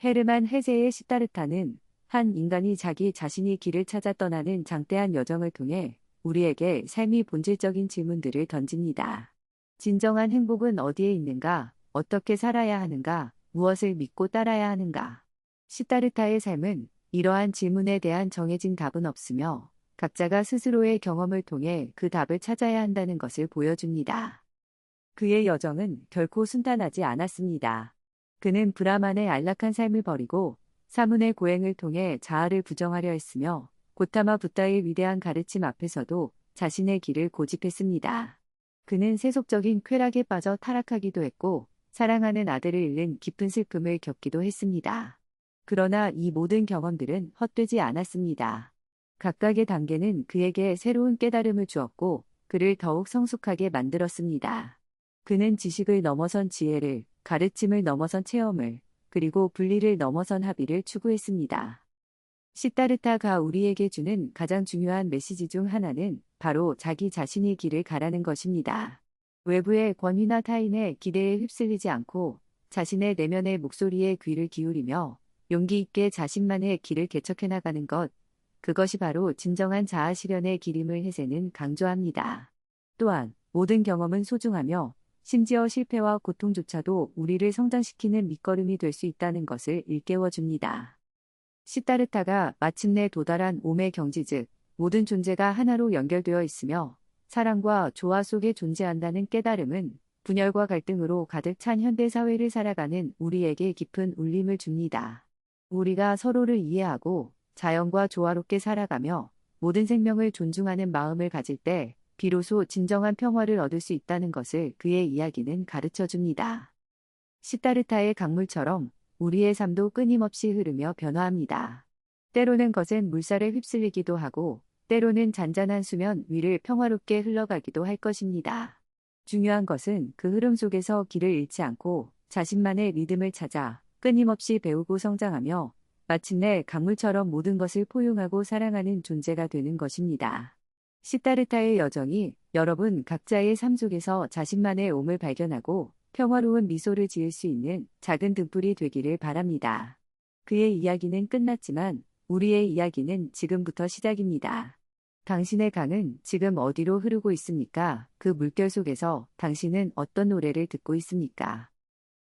헤르만 헤세의 시다르타는 한 인간이 자기 자신이 길을 찾아 떠나는 장대한 여정을 통해 우리에게 삶의 본질적인 질문들을 던집니다. 진정한 행복은 어디에 있는가? 어떻게 살아야 하는가? 무엇을 믿고 따라야 하는가? 시다르타의 삶은 이러한 질문에 대한 정해진 답은 없으며 각자가 스스로의 경험을 통해 그 답을 찾아야 한다는 것을 보여줍니다. 그의 여정은 결코 순탄하지 않았습니다. 그는 브라만의 안락한 삶을 버리고 사문의 고행을 통해 자아를 부정하려 했으며 고타마 붓다의 위대한 가르침 앞에서도 자신의 길을 고집했습니다. 그는 세속적인 쾌락에 빠져 타락하기도 했고 사랑하는 아들을 잃는 깊은 슬픔을 겪기도 했습니다. 그러나 이 모든 경험들은 헛되지 않았습니다. 각각의 단계는 그에게 새로운 깨달음을 주었고 그를 더욱 성숙하게 만들었습니다. 그는 지식을 넘어선 지혜를, 가르침을 넘어선 체험을, 그리고 분리를 넘어선 합의를 추구했습니다. 시다르타가 우리에게 주는 가장 중요한 메시지 중 하나는 바로 자기 자신이 길을 가라는 것입니다. 외부의 권위나 타인의 기대에 휩쓸리지 않고 자신의 내면의 목소리에 귀를 기울이며 용기 있게 자신만의 길을 개척해 나가는 것, 그것이 바로 진정한 자아 실현의 길임을 헤세는 강조합니다. 또한 모든 경험은 소중하며 심지어 실패와 고통조차도 우리를 성장시키는 밑거름이 될 수 있다는 것을 일깨워 줍니다. 시다르타가 마침내 도달한 옴의 경지 즉 모든 존재가 하나로 연결되어 있으며 사랑과 조화 속에 존재한다는 깨달음은 분열과 갈등으로 가득 찬 현대 사회를 살아가는 우리에게 깊은 울림을 줍니다. 우리가 서로를 이해하고 자연과 조화롭게 살아가며 모든 생명을 존중하는 마음을 가질 때 비로소 진정한 평화를 얻을 수 있다는 것을 그의 이야기는 가르쳐 줍니다. 시다르타의 강물처럼 우리의 삶도 끊임없이 흐르며 변화합니다. 때로는 거센 물살에 휩쓸리기도 하고 때로는 잔잔한 수면 위를 평화롭게 흘러가기도 할 것입니다. 중요한 것은 그 흐름 속에서 길을 잃지 않고 자신만의 리듬을 찾아 끊임없이 배우고 성장하며 마침내 강물처럼 모든 것을 포용하고 사랑하는 존재가 되는 것입니다. 시다르타의 여정이 여러분 각자의 삶 속에서 자신만의 옴을 발견하고 평화로운 미소를 지을 수 있는 작은 등불이 되기를 바랍니다. 그의 이야기는 끝났지만 우리의 이야기는 지금부터 시작입니다. 당신의 강은 지금 어디로 흐르고 있습니까? 그 물결 속에서 당신은 어떤 노래를 듣고 있습니까?